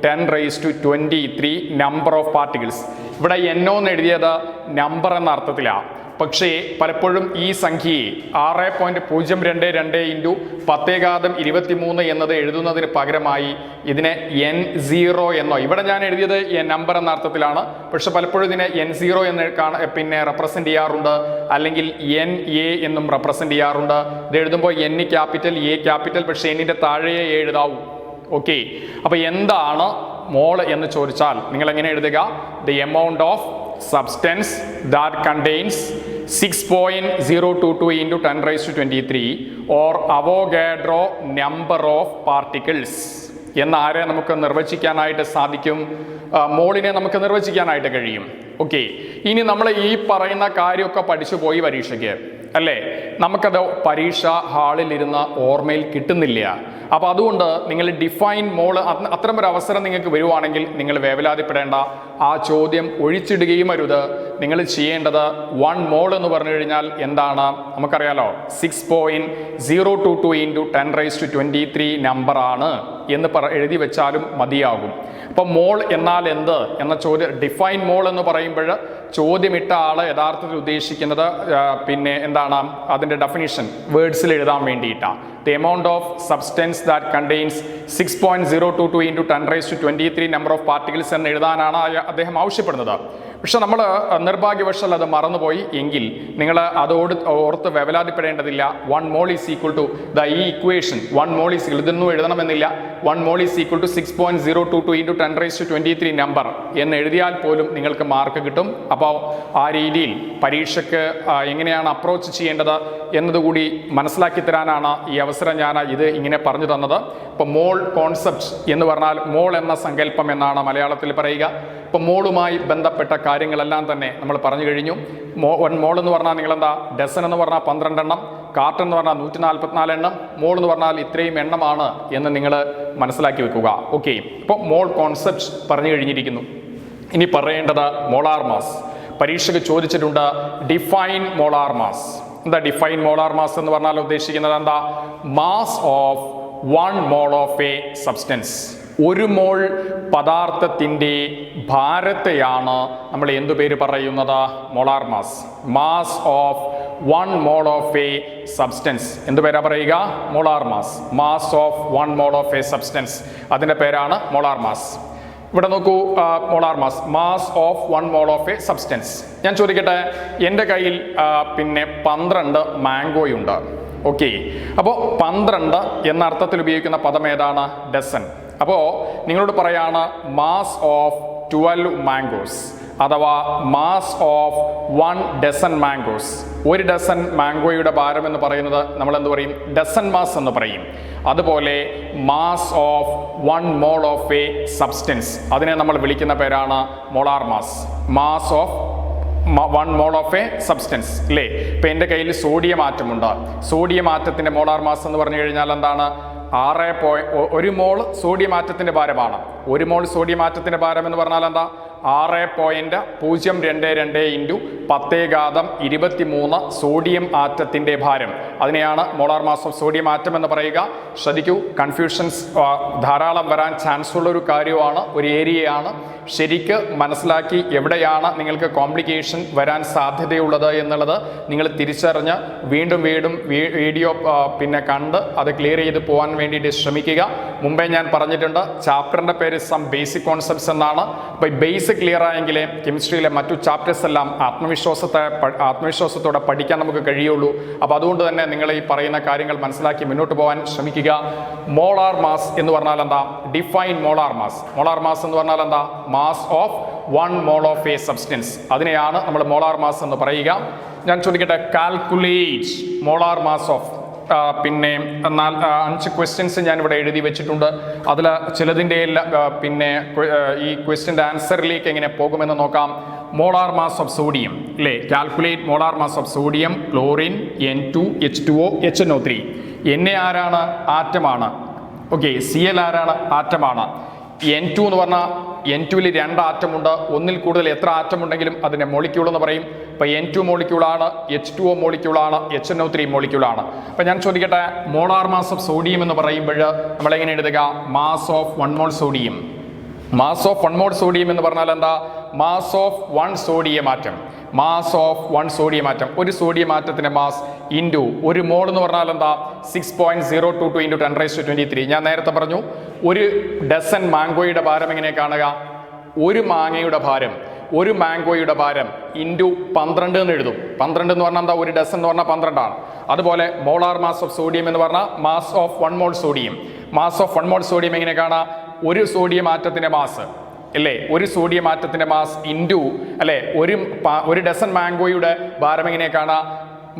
10⁻23 number of particles. ഇവിടെ എന്നോ എന്ന് എഴുതിയത് നമ്പർ എന്ന അർത്ഥത്തിലാണ്. പക്ഷേ പലപ്പോഴും ഈ സംഖ്യയെ 6.022 × 10⁻23 എന്നത് എഴുതുന്നതിന് പകരമായി ഇതിനെ N0 എന്നോ, ഇവിടെ ഞാൻ എഴുതിയത് നമ്പർ എന്ന അർത്ഥത്തിലാണ്, പക്ഷെ പലപ്പോഴും ഇതിനെ N0 എന്ന് റെപ്രസെന്റ് ചെയ്യാറുണ്ട്, അല്ലെങ്കിൽ NA എന്നും റെപ്രസെന്റ് ചെയ്യാറുണ്ട്. ഇത് എഴുതുമ്പോൾ N ക്യാപിറ്റൽ A ക്യാപിറ്റൽ, പക്ഷേ Nന്റെ താഴെയേ എഴുതാവൂ. ഓക്കെ, അപ്പോൾ എന്താണ് മോൾ എന്ന് ചോദിച്ചാൽ നിങ്ങൾ എങ്ങനെ എഴുതുക? The amount of substance that contains 6.022 × 10⁻23 or Avogadro number of particles എന്നാരെ നമുക്ക് നിർവചിക്കാനായിട്ട് സാധിക്കും? മോളിനെ നമുക്ക് നിർവചിക്കാനായിട്ട് കഴിയും. ഓക്കെ, ഇനി നമ്മൾ ഈ പറയുന്ന കാര്യമൊക്കെ പഠിച്ചു പോയി പരീക്ഷയ്ക്ക്, അല്ലേ? നമുക്കത് പരീക്ഷ ഹാളിൽ ഇരുന്ന ഓർമ്മയിൽ കിട്ടുന്നില്ല. അപ്പോൾ അതുകൊണ്ട് നിങ്ങൾ ഡിഫൈൻ മോൾ അത്തരമൊരു അവസരം നിങ്ങൾക്ക് വരുവാണെങ്കിൽ നിങ്ങൾ വേവലാതിപ്പെടേണ്ട. ആ ചോദ്യം ഒഴിച്ചിടുകയും അരുത്. നിങ്ങൾ ചെയ്യേണ്ടത് 1 മോൾ എന്ന് പറഞ്ഞു കഴിഞ്ഞാൽ എന്താണ് നമുക്കറിയാലോ? 6.022 × 10⁻23 നമ്പറാണ് എന്ന് എഴുതി വെച്ചാലും മതിയാകും. അപ്പം മോൾ എന്നാൽ എന്ത് എന്ന ചോദ്യം, ഡിഫൈൻ മോൾ എന്ന് പറയുമ്പോൾ ചോദ്യമിട്ട ആൾ യഥാർത്ഥത്തിൽ ഉദ്ദേശിക്കുന്നത് പിന്നെ എന്താണ് അതിൻ്റെ ഡെഫിനിഷൻ വേർഡ്സിൽ എഴുതാൻ വേണ്ടിയിട്ടാണ്. The amount of substance that contains 6.022 × 10⁻23 number of particles എന്ന് എഴുതാനാണ് അദ്ദേഹം ആവശ്യപ്പെടുന്നത്. പക്ഷെ നമ്മൾ നിർഭാഗ്യവശാൽ അത് മറന്നുപോയി എങ്കിൽ നിങ്ങൾ അതോട് ഓർത്ത് വേവലാതിപ്പെടേണ്ടതില്ല. 1 മോൾ ഈസ് ഈക്വൽ ടു ഈ ഇക്വേഷൻ 1 മോൾ ഈസ് ഈക്വൽ, ഇതൊന്നും എഴുതണമെന്നില്ല. 1 മോൾ ഈസ് ഈക്വൽ ടു 6.022 × 10⁻23 നമ്പർ എന്ന് എഴുതിയാൽ പോലും നിങ്ങൾക്ക് മാർക്ക് കിട്ടും. അപ്പോൾ ആ രീതിയിൽ പരീക്ഷയ്ക്ക് എങ്ങനെയാണ് അപ്രോച്ച് ചെയ്യേണ്ടത് എന്നതുകൂടി മനസ്സിലാക്കി തരാനാണ് ഈ അവസരം ഞാൻ ഇത് ഇങ്ങനെ പറഞ്ഞു തന്നത്. ഇപ്പോൾ മോൾ കോൺസെപ്റ്റ് എന്ന് പറഞ്ഞാൽ മോൾ എന്ന സങ്കല്പം എന്നാണ് മലയാളത്തിൽ പറയുക. ഇപ്പോൾ മോളുമായി ബന്ധപ്പെട്ട കാര്യങ്ങളെല്ലാം തന്നെ നമ്മൾ പറഞ്ഞു കഴിഞ്ഞു. 1 മോൾ എന്ന് പറഞ്ഞാൽ നിങ്ങളെന്താ? ഡസൻ എന്ന് പറഞ്ഞാൽ 12 എണ്ണം, കാർട്ടൺ എന്ന് പറഞ്ഞാൽ 144 എണ്ണം, മോൾ എന്ന് പറഞ്ഞാൽ ഇത്രയും എണ്ണമാണ് എന്ന് നിങ്ങൾ മനസ്സിലാക്കി വെക്കുക. ഓക്കെ, ഇപ്പോൾ മോൾ കോൺസെപ്റ്റ് പറഞ്ഞു കഴിഞ്ഞിരിക്കുന്നു. ഇനി പറയേണ്ടത് മോളാർ മാസ്. പരീക്ഷയ്ക്ക് ചോദിച്ചിട്ടുണ്ട് ഡിഫൈൻ മോളാർ മാസ്. എന്താ ഡിഫൈൻ മോളാർ മാസ് എന്ന് പറഞ്ഞാൽ ഉദ്ദേശിക്കുന്നത് എന്താ? Mass of 1 mole of a substance. ഒരു മോൾ പദാർത്ഥത്തിൻ്റെ ഭാരത്തെയാണ് നമ്മൾ എന്തു പേര് പറയുന്നത്? Molar mass. Mass of 1 mole of a substance എന്ത് പേരാ പറയുക? Molar mass. Mass of 1 mole of a substance, അതിൻ്റെ പേരാണ് മോളാർ മാസ്. ഇവിടെ നോക്കൂ, molar mass, mass of 1 mole of a substance. ഞാൻ ചോദിക്കട്ടെ, എൻ്റെ കയ്യിൽ പിന്നെ 12 മാംഗോയുണ്ട്. ഓക്കെ, അപ്പോൾ 12 എന്ന അർത്ഥത്തിൽ ഉപയോഗിക്കുന്ന പദം ഏതാണ്? ഡസൻ. അപ്പോൾ നിങ്ങളോട് പറയാണ് മാസ് ഓഫ് 12 മാംഗോസ് അഥവാ മാസ് ഓഫ് 1 ഡസൻ മാംഗോസ്. ഒരു ഡസൻ മാംഗോയുടെ ഭാരം എന്ന് പറയുന്നത് നമ്മൾ എന്ത് പറയും? ഡസൻ മാസ് എന്ന് പറയും. അതുപോലെ mass of 1 mole of a substance, അതിനെ നമ്മൾ വിളിക്കുന്ന പേരാണ് molar mass. Mass of 1 mole of a substance അല്ലേ? ഇപ്പം എൻ്റെ കയ്യിൽ സോഡിയം ആറ്റമുണ്ട്. സോഡിയം ആറ്റത്തിൻ്റെ മോളാർ മാസ് എന്ന് പറഞ്ഞു കഴിഞ്ഞാൽ എന്താണ്? 1 മോൾ സോഡിയം ആറ്റത്തിൻ്റെ ഭാരമാണ്. 1 മോൾ സോഡിയം ആറ്റത്തിൻ്റെ ഭാരം എന്ന് പറഞ്ഞാൽ എന്താ? 6.022 × 10⁻23 സോഡിയം ആറ്റത്തിൻ്റെ ഭാരം. അതിനെയാണ് molar mass of sodium atom എന്ന് പറയുക. ശ്രദ്ധിക്കൂ, കൺഫ്യൂഷൻസ് ധാരാളം വരാൻ ചാൻസ് ഉള്ള ഒരു കാര്യമാണ്, ഒരു ഏരിയയാണ്. ശരിക്ക് മനസ്സിലാക്കി എവിടെയാണ് നിങ്ങൾക്ക് കോംപ്ലിക്കേഷൻ വരാൻ സാധ്യതയുള്ളത് എന്നുള്ളത് നിങ്ങൾ തിരിച്ചറിഞ്ഞ് വീണ്ടും വീഡിയോ പിന്നെ കണ്ട് അത് ക്ലിയർ ചെയ്ത് പോകാൻ വേണ്ടിയിട്ട് ശ്രമിക്കുക. മുമ്പേ ഞാൻ പറഞ്ഞിട്ടുണ്ട്, ചാപ്റ്ററിൻ്റെ പേര് സം ബേസിക് കോൺസെപ്റ്റ്സ് എന്നാണ്. അപ്പോൾ ബേസ് ക്ലിയർ ആയെങ്കിലേ കെമിസ്ട്രിയിലെ മറ്റു ചാപ്റ്റേഴ്സ് എല്ലാം ആത്മവിശ്വാസത്തോടെ പഠിക്കാൻ നമുക്ക് കഴിയുള്ളൂ. അപ്പോൾ അതുകൊണ്ട് തന്നെ നിങ്ങൾ ഈ പറയുന്ന കാര്യങ്ങൾ മനസ്സിലാക്കി മുന്നോട്ട് പോകാൻ ശ്രമിക്കുക. മോളാർ മാസ് എന്ന് പറഞ്ഞാൽ എന്താ? Define molar mass. Molar mass എന്ന് പറഞ്ഞാൽ എന്താ? Mass of 1 mole of a substance, അതിനെയാണ് നമ്മൾ മോളാർ മാസ് എന്ന് പറയുക. ഞാൻ ചോദിക്കട്ടെ, കാൽക്കുലേറ്റ് മോളാർ മാസ് ഓഫ് പിന്നെ 5 ക്വസ്റ്റ്യൻസ് ഞാനിവിടെ എഴുതി വെച്ചിട്ടുണ്ട്. അതിൽ ചിലതിൻ്റെ പിന്നെ ഈ ക്വസ്റ്റ്യൻ്റെ ആൻസറിലേക്ക് എങ്ങനെ പോകുമെന്ന് നോക്കാം. മോളാർ മാസ് ഓഫ് സോഡിയം അല്ലേ? Calculate molar mass of sodium, chlorine, N2H2O, HNO3. Na ആരാണ്? ആറ്റമാണ്. ഓക്കെ, Cl ആരാണ്? ആറ്റമാണ്. N2 എന്ന് പറഞ്ഞാൽ N2ൽ 2 ആറ്റമുണ്ട്. ഒന്നിൽ കൂടുതൽ എത്ര ആറ്റം ഉണ്ടെങ്കിലും അതിനെ മോളിക്യൂൾ എന്ന് പറയും. ഇപ്പോൾ N2 മോളിക്യൂളാണ്, H2O മോളിക്യൂളാണ്, HNO3 മോളിക്യൂളാണ്. അപ്പോൾ ഞാൻ ചോദിക്കട്ടെ, മോളാർ മാസ് ഓഫ് സോഡിയം എന്ന് പറയുമ്പോൾ നമ്മളെങ്ങനെ എഴുതുക? Mass of 1 mole sodium. Mass of 1 mole sodium എന്ന് പറഞ്ഞാൽ എന്താ? Mass of 1 sodium atom. Mass of 1 sodium atom, ഒരു സോഡിയം ആറ്റത്തിൻ്റെ മാസ് ഇൻറ്റു 1 മോൾ എന്ന് പറഞ്ഞാൽ എന്താ? 6.022 × 10⁻23. ഞാൻ നേരത്തെ പറഞ്ഞു, ഒരു ഡസൻ മാംഗോയുടെ ഭാരം എങ്ങനെ കാണുക? ഒരു മാങ്ങയുടെ ഭാരം ഇൻറ്റു 12 എന്ന് എഴുതും. 12 എന്ന് പറഞ്ഞാൽ എന്താ? ഒരു ഡസൻ എന്ന് പറഞ്ഞാൽ 12 ആണ്. അതുപോലെ മോളാർ മാസ് ഓഫ് സോഡിയം എന്ന് പറഞ്ഞാൽ mass of 1 mole sodium. Mass of 1 mole sodium എങ്ങനെ കാണാം? ഒരു സോഡിയം ആറ്റത്തിൻ്റെ മാസ് അല്ലേ? ഒരു സോഡിയം ആറ്റത്തിൻ്റെ മാസ് ഇൻറ്റു അല്ലേ ഒരു ഡസൻ മാംഗോയുടെ ഭാരം എങ്ങനെ കാണാം?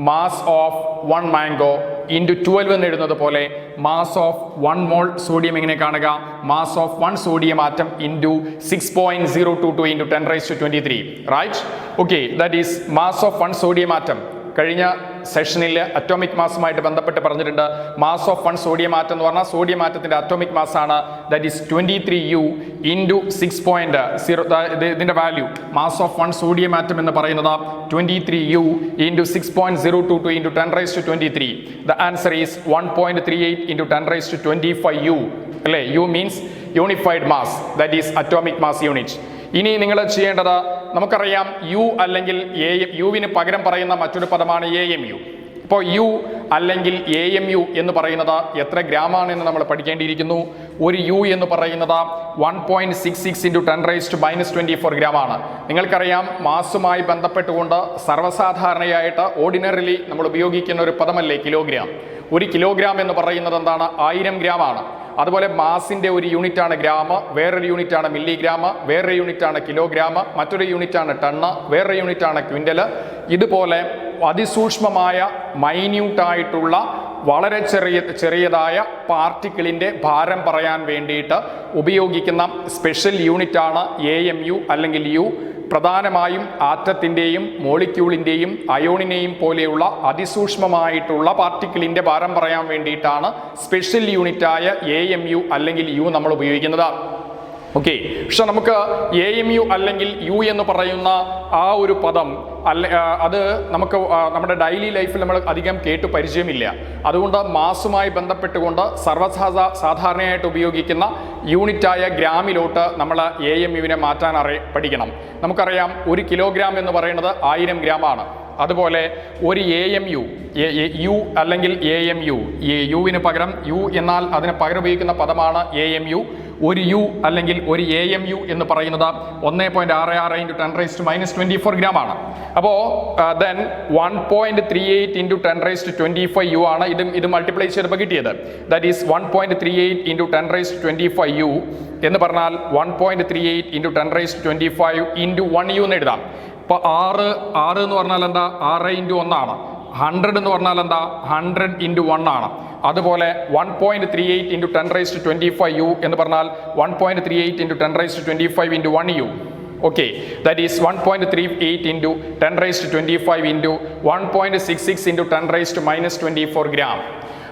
മാസ് ഓഫ് 1 മാംഗോ ഇൻറ്റു 12 എന്ന് എഴുതുന്നത് പോലെ മാസ് ഓഫ് 1 മോൾ സോഡിയം എങ്ങനെ കാണുക? Mass of 1 sodium atom into 6.022 × 10⁻23. Right? Okay, that is mass of 1 sodium atom. കഴിഞ്ഞ സെഷനിൽ അറ്റോമിക് മാസുമായിട്ട് ബന്ധപ്പെട്ട് പറഞ്ഞിട്ടുണ്ട്. മാസ് ഓഫ് 1 സോഡിയം ആറ്റം എന്ന് പറഞ്ഞാൽ സോഡിയം ആറ്റത്തിൻ്റെ അറ്റോമിക് മാസാണ്. That is 23U into 6.0. ഇതിൻ്റെ value mass of 1 sodium atom എന്ന് പറയുന്നത് 23U into 6.022 × 10⁻23. The answer is 1.38 × 10⁻25U അല്ലേ? U means unified mass, that is atomic mass unit. ഇനി നിങ്ങൾ ചെയ്യേണ്ടത്, നമുക്കറിയാം യു അല്ലെങ്കിൽ യുവിന് പകരം പറയുന്ന മറ്റൊരു പദമാണ് AMU. ഇപ്പോൾ യു അല്ലെങ്കിൽ AMU എന്ന് പറയുന്നത് എത്ര ഗ്രാമാണ് എന്ന് നമ്മൾ പഠിക്കേണ്ടിയിരിക്കുന്നു. ഒരു യു എന്ന് പറയുന്നത് 1.66 × 10⁻24 ഗ്രാമാണ്. നിങ്ങൾക്കറിയാം, മാസുമായി ബന്ധപ്പെട്ടുകൊണ്ട് സർവ്വസാധാരണയായിട്ട് ഓർഡിനറിലി നമ്മൾ ഉപയോഗിക്കുന്ന ഒരു പദമല്ലേ കിലോഗ്രാം. ഒരു കിലോഗ്രാം എന്ന് പറയുന്നത് എന്താണ്? 1000 ഗ്രാമാണ്. അതുപോലെ മാസിൻ്റെ ഒരു യൂണിറ്റാണ് ഗ്രാം, വേറൊരു യൂണിറ്റാണ് മില്ലിഗ്രാം, വേറൊരു യൂണിറ്റാണ് കിലോഗ്രാം, മറ്റൊരു യൂണിറ്റാണ് ടണ്ണ്, വേറൊരു യൂണിറ്റാണ് ക്വിൻ്റൽ. ഇതുപോലെ അതിസൂക്ഷ്മമായ മൈന്യൂട്ടായിട്ടുള്ള വളരെ ചെറിയതായ പാർട്ടിക്കിളിൻ്റെ ഭാരം പറയാൻ വേണ്ടിയിട്ട് ഉപയോഗിക്കുന്ന സ്പെഷ്യൽ യൂണിറ്റാണ് AMU അല്ലെങ്കിൽ യു. പ്രധാനമായും ആറ്റത്തിൻ്റെയും മോളിക്യൂളിൻ്റെയും അയോണിനെയും പോലെയുള്ള അതിസൂക്ഷ്മമായിട്ടുള്ള പാർട്ടിക്കിളിൻ്റെ ഭാരം പറയാൻ വേണ്ടിയിട്ടാണ് സ്പെഷ്യൽ യൂണിറ്റായ AMU അല്ലെങ്കിൽ U നമ്മൾ ഉപയോഗിക്കുന്നത്. ഓക്കെ, പക്ഷെ നമുക്ക് AMU അല്ലെങ്കിൽ U എന്ന് പറയുന്ന ആ ഒരു പദം അത് നമുക്ക് നമ്മുടെ ഡെയിലി ലൈഫിൽ നമ്മൾ അധികം കേട്ട് പരിചയമില്ല. അതുകൊണ്ട് മാസുമായി ബന്ധപ്പെട്ടുകൊണ്ട് സാധാരണയായിട്ട് ഉപയോഗിക്കുന്ന യൂണിറ്റായ ഗ്രാമിലോട്ട് നമ്മൾ AMUവിനെ മാറ്റാൻ പഠിക്കണം. നമുക്കറിയാം 1 കിലോഗ്രാം എന്ന് പറയുന്നത് 1000 ഗ്രാമാണ്. അതുപോലെ ഒരു AMU U അല്ലെങ്കിൽ AMU, യുവിന് പകരം U എന്നാൽ അതിന് പകരം ഉപയോഗിക്കുന്ന പദമാണ് AMU. ഒരു U അല്ലെങ്കിൽ ഒരു AMU എന്ന് പറയുന്നത് 1.66 × 10⁻⁻24 ഗ്രാം ആണ്. അപ്പോൾ ദെൻ 1.38 × 10⁻25 U ആണ് ഇത് മൾട്ടിപ്ലൈ ചെയ്തപ്പോൾ കിട്ടിയത്. ദാറ്റ് ഈസ് 1.38 × 10⁻25 U എന്ന് പറഞ്ഞാൽ 1.38 × 10⁻25 × 1U എന്ന് എഴുതാം. ഇപ്പോൾ 6 എന്ന് പറഞ്ഞാൽ എന്താ? 6 × 1 ആണ്. 100 എന്ന് പറഞ്ഞാൽ എന്താ? 100 × 1 ആണ്. അതുപോലെ 1.38 × 10⁻25 U എന്ന് പറഞ്ഞാൽ 1.38 × 10⁻25 × 1U. Okay, that is 1.38 × 10⁻25 × 1.66 × 10⁻⁻24 gram.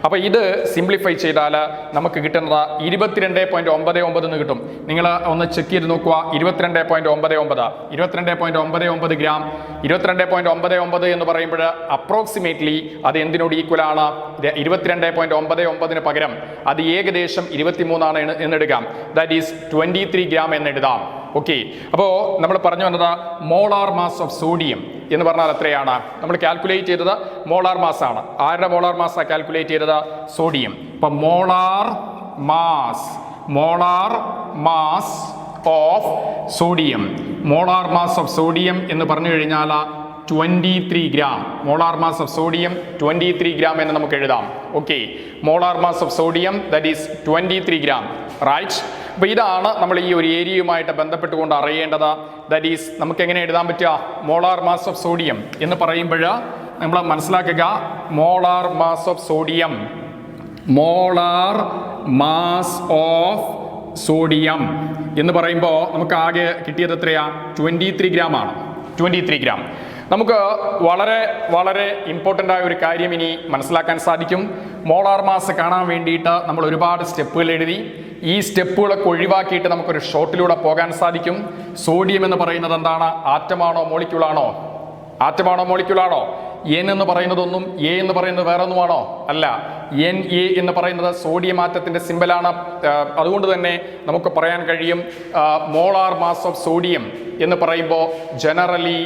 അപ്പോൾ ഇത് സിംപ്ലിഫൈ ചെയ്താൽ നമുക്ക് കിട്ടുന്നത് 22.99 എന്ന് കിട്ടും. നിങ്ങൾ ഒന്ന് ചെക്ക് ചെയ്ത് നോക്കുക. 22.99 ഗ്രാം. 22.99 എന്ന് പറയുമ്പോൾ അപ്രോക്സിമേറ്റ്ലി അത് എന്തിനോട് ഈക്വൽ ആണ്? 22.99 പകരം അത് ഏകദേശം 23 എന്നെടുക്കാം. ദാറ്റ് ഈസ് 23 ഗ്രാം എന്നെഴുതാം. ഓക്കെ, അപ്പോൾ നമ്മൾ പറഞ്ഞു വന്നത് മോളാർ മാസ് ഓഫ് സോഡിയം എന്ന് പറഞ്ഞാൽ എത്രയാണ്? നമ്മൾ കാൽക്കുലേറ്റ് ചെയ്തത് മോളാർ മാസ് ആണ്. ആരുടെ മോളാർ മാസാണ് കാൽക്കുലേറ്റ് ചെയ്തത്? സോഡിയം. അപ്പം molar mass of sodium, molar mass of sodium എന്ന് പറഞ്ഞു കഴിഞ്ഞാൽ 23 gram. Molar mass of sodium 23 gram എന്ന് നമുക്ക് എഴുതാം. Okay, molar mass of sodium that is 23 gram, right? അപ്പോൾ ഇതാണ് നമ്മൾ ഈ ഒരു ഏരിയയുമായിട്ട് ബന്ധപ്പെട്ടുകൊണ്ട് അറിയേണ്ടത്. ദാറ്റ് ഈസ് നമുക്ക് എങ്ങനെ എഴുതാൻ പറ്റുക? മോളാർ മാസ് ഓഫ് സോഡിയം എന്ന് പറയുമ്പോൾ നമ്മൾ മനസ്സിലാക്കുക, മോളാർ മാസ് ഓഫ് സോഡിയം എന്ന് പറയുമ്പോൾ നമുക്ക് ആകെ കിട്ടിയത് എത്രയാ? 23 ഗ്രാം ആണ്. 23 ഗ്രാം. നമുക്ക് വളരെ വളരെ ഇമ്പോർട്ടൻ്റ് ആയ ഒരു കാര്യം ഇനി മനസ്സിലാക്കാൻ സാധിക്കും. മോളാർ മാസ് കാണാൻ വേണ്ടിയിട്ട് നമ്മൾ ഒരുപാട് സ്റ്റെപ്പുകൾ എഴുതി. ഈ സ്റ്റെപ്പുകളൊക്കെ ഒഴിവാക്കിയിട്ട് നമുക്കൊരു ഷോട്ടിലൂടെ പോകാൻ സാധിക്കും. സോഡിയം എന്ന് പറയുന്നത് എന്താണ്? ആറ്റമാണോ മോളിക്യൂളാണോ? ആറ്റമാണോ മോളിക്യൂളാണോ? N എന്ന് പറയുന്നതൊന്നും A എന്ന് പറയുന്നത് വേറെ ഒന്നുമാണോ? അല്ല. Na എന്ന് പറയുന്നത് സോഡിയം ആറ്റത്തിന്റെ സിമ്പലാണ്. അതുകൊണ്ട് തന്നെ നമുക്ക് പറയാൻ കഴിയും മോളാർ മാസ് ഓഫ് സോഡിയം എന്ന് പറയുമ്പോൾ generally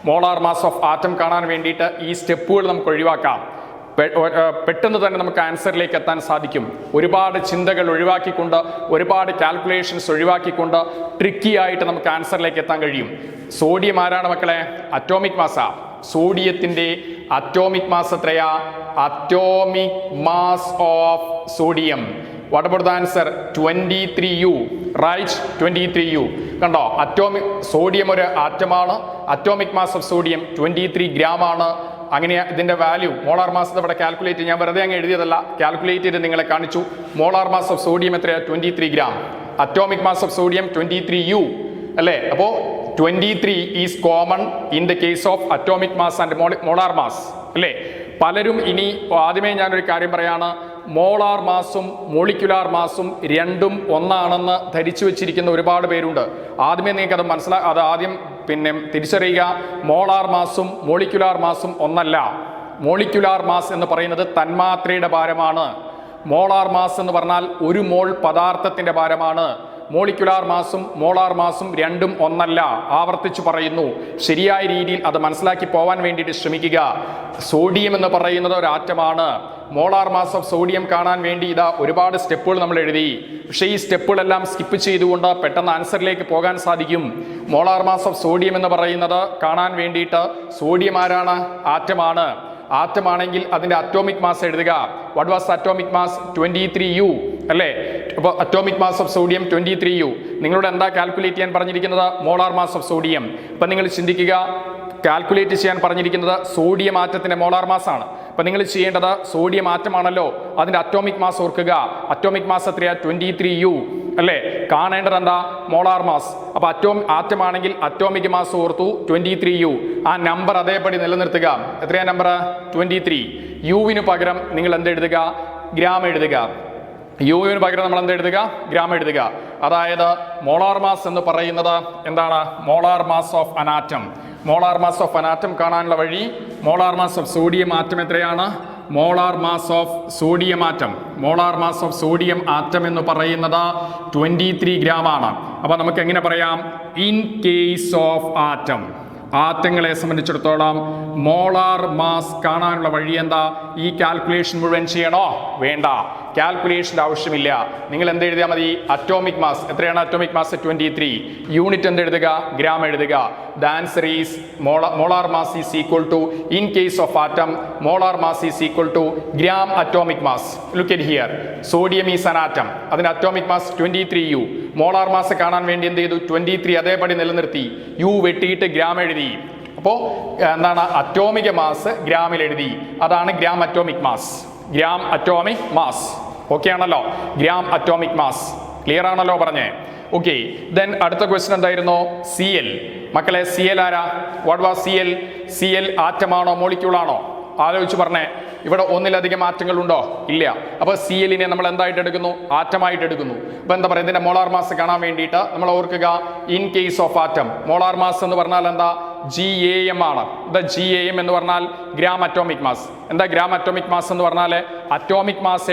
molar mass of atom കാണാൻ വേണ്ടിയിട്ട് ഈ സ്റ്റെപ്പുകൾ നമുക്ക് ഒഴിവാക്കാം. പെട്ടെന്ന് തന്നെ നമുക്ക് ആൻസറിലേക്ക് എത്താൻ സാധിക്കും. ഒരുപാട് ചിന്തകൾ ഒഴിവാക്കിക്കൊണ്ട്, ഒരുപാട് കാൽക്കുലേഷൻസ് ഒഴിവാക്കിക്കൊണ്ട് ട്രിക്കി ആയിട്ട് നമുക്ക് ആൻസറിലേക്ക് എത്താൻ കഴിയും. സോഡിയം ആരാണ് മക്കളെ? അറ്റോമിക് മാസാ. സോഡിയത്തിൻ്റെ അറ്റോമിക് മാസ് എത്രയാ? Atomic mass of sodium. What about the answer? 23U, right? 23U. കണ്ടോ, സോഡിയം ഒരു ആറ്റമാണ്. Atomic mass of sodium 23 gram ആണ്. അങ്ങനെ ഇതിന്റെ വാല്യൂ മോളാർ മാസ് ഇവിടെ കാൽക്കുലേറ്റ്, ഞാൻ വെറുതെ അങ്ങ് എഴുതിയതല്ല, കാൽക്കുലേറ്റ് ചെയ്ത് നിങ്ങളെ കാണിച്ചു. മോളാർ മാസ് ഓഫ് സോഡിയം എത്രയാ? 23 gram. Atomic mass of sodium 23U അല്ലേ? അപ്പോൾ 23 is common in the case of atomic mass and molar mass അല്ലേ? പലരും ഇനി ആദ്യമേ ഞാനൊരു കാര്യം പറയാണ്, മോളാർ മാസും മോളിക്യുലാർ മാസും രണ്ടും ഒന്നാണെന്ന് ധരിച്ചു വെച്ചിരിക്കുന്ന ഒരുപാട് പേരുണ്ട്. ആദ്യമേ നിങ്ങൾക്ക് അത് ആദ്യം തിരിച്ചറിയുക. മോളാർ മാസും മോളിക്യുലാർ മാസും ഒന്നല്ല. മോളിക്യുലാർ മാസ് എന്ന് പറയുന്നത് തന്മാത്രയുടെ ഭാരമാണ്. മോളാർ മാസ് എന്ന് പറഞ്ഞാൽ ഒരു മോൾ പദാർത്ഥത്തിന്റെ ഭാരമാണ്. മോളിക്യുലാർ മാസും മോളാർ മാസും രണ്ടും ഒന്നല്ല. ആവർത്തിച്ചു പറയുന്നു, ശരിയായ രീതിയിൽ അത് മനസ്സിലാക്കി പോവാൻ വേണ്ടിയിട്ട് ശ്രമിക്കുക. സോഡിയം എന്ന് പറയുന്നത് ഒരു ആറ്റമാണ്. മോളാർ മാസ് ഓഫ് സോഡിയം കാണാൻ വേണ്ടി ഇതാ ഒരുപാട് സ്റ്റെപ്പുകൾ നമ്മൾ എഴുതി. പക്ഷേ ഈ സ്റ്റെപ്പുകളെല്ലാം സ്കിപ്പ് ചെയ്തുകൊണ്ട് പെട്ടെന്ന് ആൻസറിലേക്ക് പോകാൻ സാധിക്കും. മോളാർ മാസ് ഓഫ് സോഡിയം എന്ന് പറയുന്നത് കാണാൻ വേണ്ടിയിട്ട് സോഡിയം ആരാണ്? ആറ്റമാണ്. ആറ്റമാണെങ്കിൽ അതിന്റെ അറ്റോമിക് മാസ് എഴുതുക. What was atomic mass? 23U അല്ലേ? അപ്പോൾ atomic mass of sodium 23U. നിങ്ങളോട് എന്താ കാൽക്കുലേറ്റ് ചെയ്യാൻ പറഞ്ഞിരിക്കുന്നത്? Molar mass of sodium. അപ്പം നിങ്ങൾ ചിന്തിക്കുക, കാൽക്കുലേറ്റ് ചെയ്യാൻ പറഞ്ഞിരിക്കുന്നത് സോഡിയം ആറ്റത്തിന്റെ മോളാർ മാസ് ആണ്. അപ്പൊ നിങ്ങൾ ചെയ്യേണ്ടത് സോഡിയം ആറ്റമാണല്ലോ, അതിന്റെ അറ്റോമിക് മാസ് ഓർക്കുക. അറ്റോമിക് മാസ് എത്രയാ? 23U അല്ലേ? കാണേണ്ടത് എന്താ? Molar mass. അപ്പൊ ആറ്റമാണെങ്കിൽ അറ്റോമിക് മാസ് ഓർത്തു 23U. ആ നമ്പർ അതേപടി നിലനിർത്തുക. എത്രയാ നമ്പർ? 23. യുവിന് പകരം നിങ്ങൾ എന്തെഴുതുക? ഗ്രാം എഴുതുക. യുവിന് പകരം നമ്മൾ എന്തെഴുതുക? ഗ്രാം എഴുതുക. അതായത് മോളാർ മാസ് എന്ന് പറയുന്നത് എന്താണ്? Molar mass of an atom. Molar mass of an atom കാണാനുള്ള വഴി, molar mass of sodium atom എത്രയാണ്? Molar mass of sodium atom, molar mass of sodium atom എന്ന് പറയുന്നത് 23 ഗ്രാം ആണ്. അപ്പൊ നമുക്ക് എങ്ങനെ പറയാം? ഇൻ കേസ് ഓഫ് ആറ്റം, ആറ്റങ്ങളെ സംബന്ധിച്ചിടത്തോളം മോളാർ മാസ് കാണാനുള്ള വഴി എന്താ? ഈ കാൽക്കുലേഷൻ മുഴുവൻ ചെയ്യണോ? വേണ്ട, കാൽക്കുലേഷൻ്റെ ആവശ്യമില്ല. നിങ്ങൾ എന്ത് എഴുതിയാൽ മതി? Atomic mass. എത്രയാണ് അറ്റോമിക് മാസ്? 23. യൂണിറ്റ് എന്ത് എഴുതുക? ഗ്രാം എഴുതുക. The answer is molar mass is equal to, in case of atom molar mass is equal to gram atomic mass. Look at here, sodium is an atom, അതിന്റെ atomic mass 23U. Molar mass കാണാൻ വേണ്ടി എന്ത് ചെയ്തു? 23 അതേപടി നിലനിർത്തി, U വെട്ടിയിട്ട് gram എഴുതി. അപ്പോൾ എന്താണ്? അറ്റോമിക് മാസ് ഗ്രാമിൽ എഴുതി. അതാണ് gram atomic mass. Gram atomic mass. Okay ആണല്ലോ? Gram atomic mass. ക്ലിയർ ആണല്ലോ പറഞ്ഞേ? ഓക്കെ. ദെൻ അടുത്ത ക്വസ്റ്റ്യൻ എന്തായിരുന്നു? CL. മക്കളെ CL ആരാ? What was CL? CL ആറ്റമാണോ മോളിക്യൂളാണോ? ആലോചിച്ച് പറഞ്ഞേ. ഇവിടെ ഒന്നിലധികം ആറ്റങ്ങളുണ്ടോ? ഇല്ല. അപ്പൊ CLനെ നമ്മൾ എന്തായിട്ട് എടുക്കുന്നു? ആറ്റമായിട്ട് എടുക്കുന്നു. അപ്പൊ എന്താ പറയുക? ഇതിന്റെ മോളാർ മാസ് കാണാൻ വേണ്ടിയിട്ട് നമ്മൾ ഓർക്കുക, in case of atom molar mass എന്ന് പറഞ്ഞാൽ എന്താ? GAM ആണ്. എന്താ GAM എന്ന് പറഞ്ഞാൽ? Gram atomic mass. എന്താ ഗ്രാം അറ്റോമിക് മാസ് എന്ന് പറഞ്ഞാൽ? അറ്റോമിക് മാസ്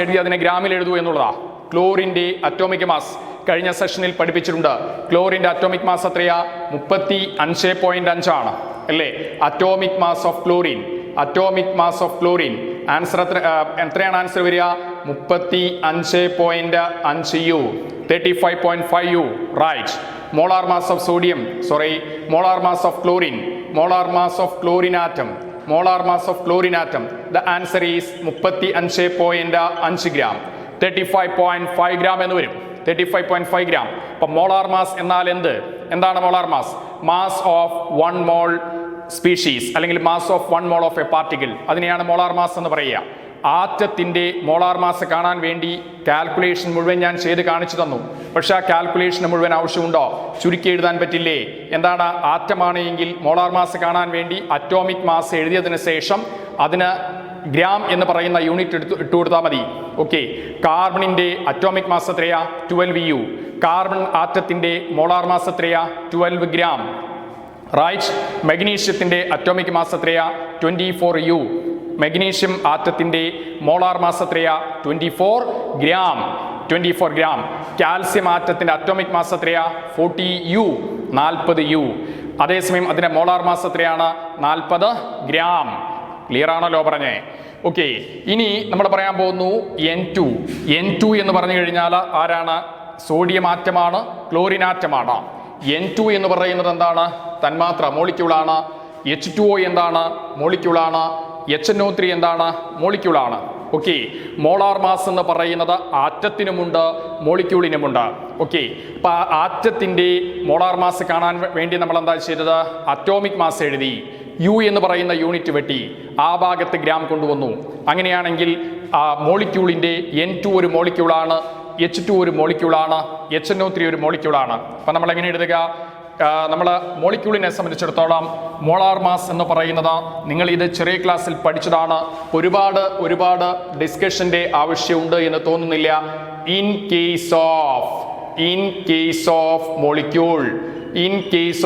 എഴുതി അതിനെ ഗ്രാമിൽ എഴുതൂ എന്നുള്ളതാ. ക്ലോറിന്റെ അറ്റോമിക് മാസ് കഴിഞ്ഞ സെഷനിൽ പഠിപ്പിച്ചിട്ടുണ്ട്. ക്ലോറിന്റെ അറ്റോമിക് മാസ് എത്രയാ? 35.5 ആണ് അല്ലേ? Atomic mass of chlorine, atomic mass of chlorine answer എത്രയാണ് ആൻസർ വരിക? 35.5U, 35.5U. Right. Molar mass of sodium, molar mass of chlorine, molar mass of chlorine atom, molar mass of chlorine atom. The answer is 35.5 gram, 35.5 gram എന്ന് വരും. 35.5 gram. അപ്പൊ molar mass എന്നാൽ എന്താണ് molar mass? Mass of 1 mole species അല്ലെങ്കിൽ mass of 1 mole of a particle, അതിനെയാണ് molar mass എന്ന് പറയുക. ആറ്റത്തിന്റെ molar mass കാണാൻ വേണ്ടി കാൽക്കുലേഷൻ മുഴുവൻ ഞാൻ ചെയ്ത് കാണിച്ചു തന്നു. പക്ഷെ ആ കാൽക്കുലേഷന് മുഴുവൻ ആവശ്യമുണ്ടോ? ചുരുക്കി എഴുതാൻ പറ്റില്ലേ? എന്താണ്? ആറ്റമാണ് എങ്കിൽ മോളാർ മാസ് കാണാൻ വേണ്ടി അറ്റോമിക് മാസ് എഴുതിയതിന് ശേഷം അതിന് ഗ്രാം എന്ന് പറയുന്ന യൂണിറ്റ് ഇട്ട് കൊടുത്താൽ മതി. ഓക്കെ. കാർബണിന്റെ അറ്റോമിക് മാസ് എത്രയാ? 12U. കാർബൺ ആറ്റത്തിന്റെ മോളാർ മാസ് എത്രയാ? 12 ഗ്രാം. റൈറ്റ്. മഗ്നീഷ്യത്തിന്റെ അറ്റോമിക് മാസ് എത്രയാ? 24U. മഗ്നീഷ്യം ആറ്റത്തിന്റെ മോളാർ മാസ് എത്രയാ? 24 ഗ്രാം. 24 ഗ്രാം. കാൽസ്യം ആറ്റത്തിന്റെ അറ്റോമിക് മാസ് എത്രയാ? 40U, 40U. അതേസമയം അതിന്റെ മോളാർ മാസ് എത്രയാണ്? 40 ഗ്രാം. ക്ലിയർ ആണല്ലോ പറഞ്ഞേ? ഓക്കെ. ഇനി നമ്മൾ പറയാൻ പോകുന്നു N2. N2 എന്ന് പറഞ്ഞു കഴിഞ്ഞാൽ ആരാണ്? Sodium ആറ്റമാണ്, chlorine ആറ്റമാണ്. N2 എന്ന് പറയുന്നത് എന്താണ്? തന്മാത്ര, മോളിക്യൂളാണ്. H2O എന്താണ്? മോളിക്യൂളാണ്. HNO3 എന്താണ്? മോളിക്യൂളാണ്. ഓക്കെ. മോളാർ മാസ് എന്ന് പറയുന്നത് ആറ്റത്തിനുമുണ്ട് മോളിക്യൂളിനുമുണ്ട്. ഓക്കെ. അപ്പൊ ആറ്റത്തിന്റെ മോളാർ മാസ് കാണാൻ വേണ്ടി നമ്മൾ എന്താ ചെയ്തത്? അറ്റോമിക് മാസ് എഴുതി, U എന്ന് പറയുന്ന യൂണിറ്റ് വെട്ടി ആ ഭാഗത്ത് ഗ്രാം കൊണ്ടുവന്നു. അങ്ങനെയാണെങ്കിൽ മോളിക്യൂളിന്റെ N2 ഒരു മോളിക്യൂളാണ്, H2 ഒരു മോളിക്യൂളാണ്, HNO3 ഒരു മോളിക്യൂളാണ്. അപ്പൊ നമ്മൾ എങ്ങനെ എഴുതുക? നമ്മൾ മോളിക്യൂളിനെ സംബന്ധിച്ചിടത്തോളം മോളാർ മാസ് എന്ന് പറയുന്നത് നിങ്ങൾ ഇത് ചെറിയ ക്ലാസ്സിൽ പഠിച്ചതാണ്. ഒരുപാട് ഡിസ്കഷന്റെ ആവശ്യമുണ്ട് എന്ന് തോന്നുന്നില്ല. In case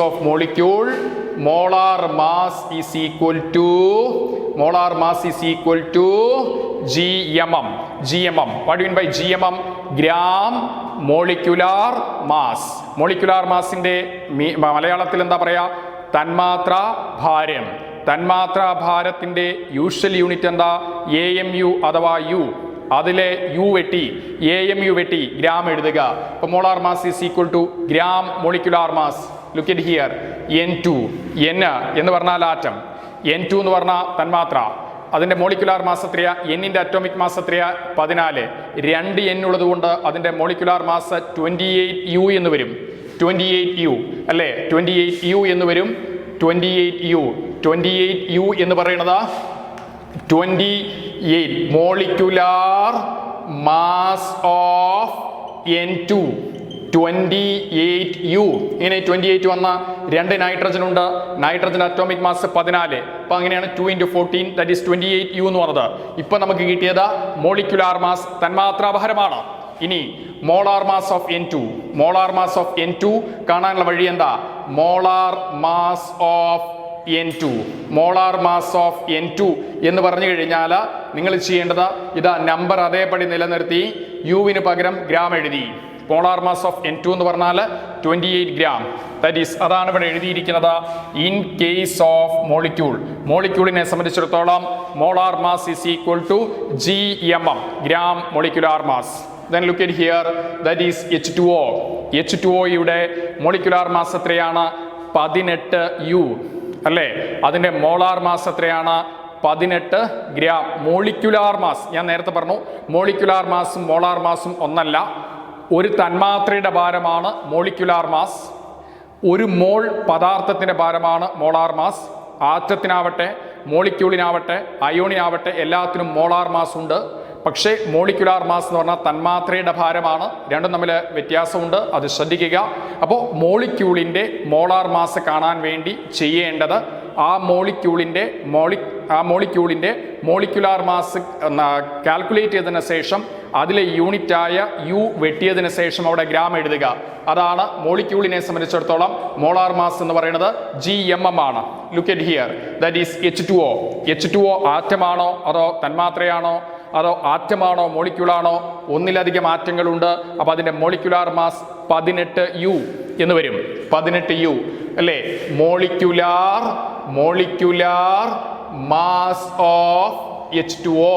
of molecule molar mass is equal to GMM. What do you mean by GMM? gram molecular mass. Molecular mass inde മലയാളത്തിൽ എന്താ പറയാ? തന്മാത്രാ ഭാരം. തന്മാത്രാ ഭാരത്തിന്റെ യൂഷ്വൽ യൂണിറ്റ് എന്താ? AMU അഥവാ U. അതിലെ U വെട്ടി AMU വെട്ടി ഗ്രാം എഴുതുക. അപ്പോൾ molar mass is equal to gram molecular mass. Look at here. N2 എന്ന് പറഞ്ഞാൽ ആറ്റം, N2 എന്ന് പറഞ്ഞാൽ തന്മാത്ര. അതിന്റെ മോളിക്കുലാർ മാസ് എത്രയാ? Nന്റെ അറ്റോമിക് മാസ് എത്രയാ? 14. 2 N ഉള്ളത് കൊണ്ട് അതിന്റെ മോളിക്കുലാർ മാസ് 28U എന്ന് വരും. 28U അല്ലേ? 28U എന്ന് വരും. 28U എന്ന് പറയുന്നത് 28 molecular mass of N2. 28U. ഇങ്ങനെ 28 വന്ന 2 നൈട്രജൻ ഉണ്ട്. Nitrogen atomic mass 14. അപ്പൊ അങ്ങനെയാണ് 2 × 14 ദാറ്റ് ഈസ് 28U എന്ന് പറഞ്ഞത്. ഇപ്പൊ നമുക്ക് കിട്ടിയത് മോളിക്യുലാർ മാസ് തന്മാത്രാഭാരമാണ്. ഇനി molar mass of N2. Molar mass of N2 കാണാനുള്ള വഴി എന്താ? Molar mass of N2. Molar mass of N2 എന്ന് പറഞ്ഞു കഴിഞ്ഞാൽ നിങ്ങൾ ചെയ്യേണ്ടത് ഇതാ നമ്പർ അതേപടി നിലനിർത്തി യുവിന് പകരം ഗ്രാം എഴുതി. മോളാർ മാസ് ഓഫ് N2 എന്ന് പറഞ്ഞാൽ 28 ഗ്രാം. ദാറ്റ് ഈസ് അതാണ് ഇവിടെ എഴുതിയിരിക്കുന്നത്. ഇൻ കേസ് ഓഫ് മോളിക്യൂൾ, മോളിക്യൂളിനെ സംബന്ധിച്ചിടത്തോളം molar mass is equal to GMM, gram molecular mass. Then look at here, that is H2O. H2Oയുടെ മോളിക്യുലാർ മാസ് എത്രയാണ്? 18U അല്ലേ? അതിൻ്റെ മോളാർ മാസ് എത്രയാണ്? 18 ഗ്രാം. മോളിക്യുലാർ മാസ് ഞാൻ നേരത്തെ പറഞ്ഞു, മോളിക്യുലാർ മാസും മോളാർ മാസും ഒന്നല്ല. ഒരു തന്മാത്രയുടെ ഭാരമാണ് മോളിക്യുലാർ മാസ്. ഒരു മോൾ പദാർത്ഥത്തിൻ്റെ ഭാരമാണ് മോളാർ മാസ്. ആറ്റത്തിനാവട്ടെ, മോളിക്യൂളിനാവട്ടെ, അയോണിനാവട്ടെ എല്ലാത്തിനും മോളാർ മാസ് ഉണ്ട്. പക്ഷേ മോളിക്യുലാർ മാസ് എന്ന് പറഞ്ഞാൽ തന്മാത്രയുടെ ഭാരമാണ്. രണ്ടും തമ്മിൽ വ്യത്യാസമുണ്ട്, അത് ശ്രദ്ധിക്കുക. അപ്പോൾ മോളിക്യൂളിൻ്റെ മോളാർ മാസ് കാണാൻ വേണ്ടി ചെയ്യേണ്ടത് ആ മോളിക്യൂളിൻ്റെ മോളിക്യുലാർ മാസ് കാൽക്കുലേറ്റ് ചെയ്തതിന് ശേഷം അതിലെ യൂണിറ്റായ യു വെട്ടിയതിന് ശേഷം അവിടെ ഗ്രാം എഴുതുക. അതാണ് മോളിക്യൂളിനെ സംബന്ധിച്ചിടത്തോളം മോളാർ മാസ് എന്ന് പറയുന്നത്. GMM ആണ്. Look at here, that is H2O. H2O ആറ്റമാണോ അതോ തന്മാത്രയാണോ അതോ ആറ്റമാണോ മോളിക്യൂളാണോ? ഒന്നിലധികം ആറ്റങ്ങളുണ്ട്. അപ്പോൾ അതിൻ്റെ മോളിക്യുലാർ മാസ് 18U എന്ന് വരും. 18U അല്ലേ? മോളിക്യുലാർ മാസ് ഓഫ് H2O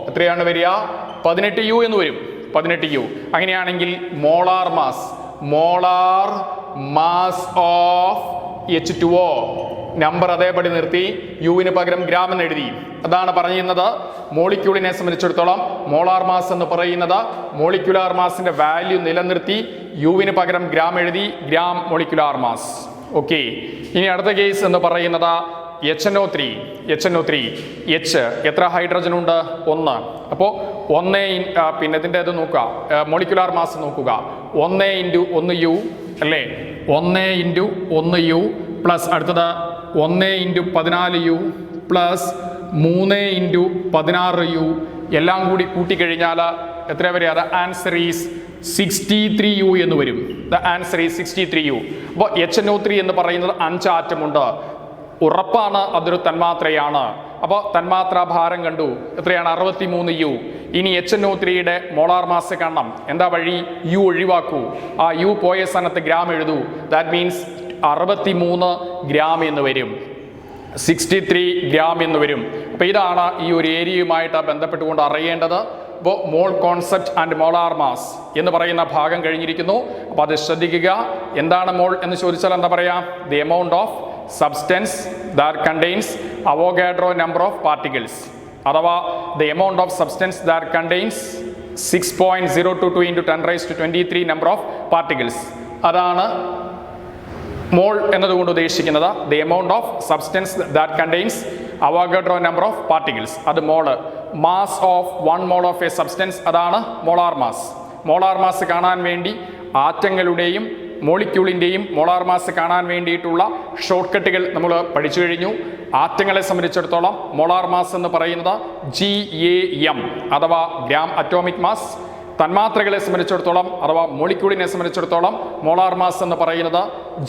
എത്രയാണ് വരിക? 18U എന്ന് വരും. 18U. അങ്ങനെയാണെങ്കിൽ molar mass of H2O number അതേപടി നിർത്തി യുവിന് പകരം ഗ്രാം എന്ന് എഴുതി. അതാണ് പറയുന്നത്. മോളിക്യൂളിനെ സംബന്ധിച്ചിടത്തോളം മോളാർ മാസ് എന്ന് പറയുന്നത് മോളിക്യുലാർ മാസിന്റെ വാല്യൂ നിലനിർത്തി യുവിന് പകരം ഗ്രാം എഴുതി. Gram molecular mass. ഓക്കെ. ഇനി അടുത്ത കേസ് എന്ന് പറയുന്നത് HNO3. H എത്ര ഹൈഡ്രജൻ ഉണ്ട്? 1. അപ്പോൾ 1 പിന്നെ ഇതിൻ്റെ ഇത് നോക്കുക, മോളിക്യുലാർ മാസ് നോക്കുക. 1 × 1U അല്ലേ? 1 × 1U പ്ലസ് അടുത്തത് 1 × 14U പ്ലസ് 3 × 16U എല്ലാം കൂടി കൂട്ടിക്കഴിഞ്ഞാൽ എത്ര വരെ? അത് ആൻസർ ഈസ് 63U എന്ന് വരും. The answer is 63U. അപ്പോൾ HNO3 എന്ന് പറയുന്നത് 5 ആറ്റമുണ്ട്. ഉറപ്പാണ് അതൊരു തന്മാത്രയാണ്. അപ്പോൾ തന്മാത്രാ ഭാരം കണ്ടു, എത്രയാണ്? 63U. ഇനി HNO3യുടെ മോളാർ മാസ് കാണണം. എന്താ വഴി? യു ഒഴിവാക്കൂ. ആ യു പോയ സ്ഥാനത്ത് ഗ്രാം എഴുതൂ. ദാറ്റ് മീൻസ് 63 ഗ്രാം എന്ന് വരും. 63 ഗ്രാം എന്ന് വരും. അപ്പോൾ ഇതാണ് ഈ ഒരു ഏരിയയുമായിട്ട് ബന്ധപ്പെട്ടുകൊണ്ട് അറിയേണ്ടത്. അപ്പോൾ മോൾ കോൺസെപ്റ്റ് ആൻഡ് മോളാർ മാസ് എന്ന് പറയുന്ന ഭാഗം കഴിഞ്ഞിരിക്കുന്നു. അപ്പോൾ അത് ശ്രദ്ധിക്കുക. എന്താണ് മോൾ എന്ന് ചോദിച്ചാൽ എന്താ പറയാ? The amount of substance that contains Avogadro number of particles, അഥവാ the amount of substance that contains 6.022 into 10⁻23 number of particles. അതാണ് മോൾ എന്നതുകൊണ്ട് ഉദ്ദേശിക്കുന്നത്. the amount of substance that contains Avogadro number of particles, അത് മോള്. mass of 1 mole of a substance, അതാണ് molar mass. Molar mass കാണാൻ വേണ്ടി ആറ്റങ്ങളുടെയും മോളിക്യൂളിൻ്റെയും molar mass കാണാൻ വേണ്ടിയിട്ടുള്ള ഷോർട്ട് കട്ടുകൾ നമ്മൾ പഠിച്ചു കഴിഞ്ഞു. ആറ്റങ്ങളെ സംബന്ധിച്ചിടത്തോളം മോളാർ മാസ് എന്ന് പറയുന്നത് GAM അഥവാ ഗ്രാം അറ്റോമിക് മാസ്. തന്മാത്രകളെ സംബന്ധിച്ചിടത്തോളം അഥവാ മോളിക്യൂളിനെ സംബന്ധിച്ചിടത്തോളം മോളാർ മാസ് എന്ന് പറയുന്നത്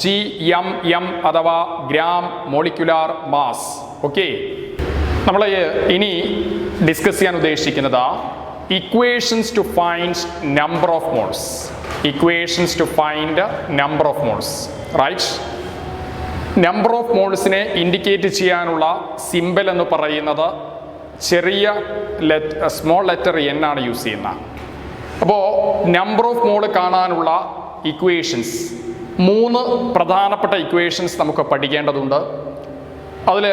GMM അഥവാ ഗ്രാം മോളിക്യുലാർ മാസ്. ഓക്കെ. നമ്മൾ ഇനി ഡിസ്കസ് ചെയ്യാൻ ഉദ്ദേശിക്കുന്നത് equations to find number of moles. Equations to find number of moles, right? Number of molesനെ ഇൻഡിക്കേറ്റ് ചെയ്യാനുള്ള സിമ്പൽ എന്ന് പറയുന്നത് ചെറിയ സ്മോൾ ലെറ്റർ N ആണ് യൂസ് ചെയ്യുന്നത്. അപ്പോൾ നമ്പർ ഓഫ് മോൾ കാണാനുള്ള ഇക്വേഷൻസ് 3 പ്രധാനപ്പെട്ട ഇക്വേഷൻസ് നമുക്ക് പഠിക്കേണ്ടതുണ്ട്. അതിൽ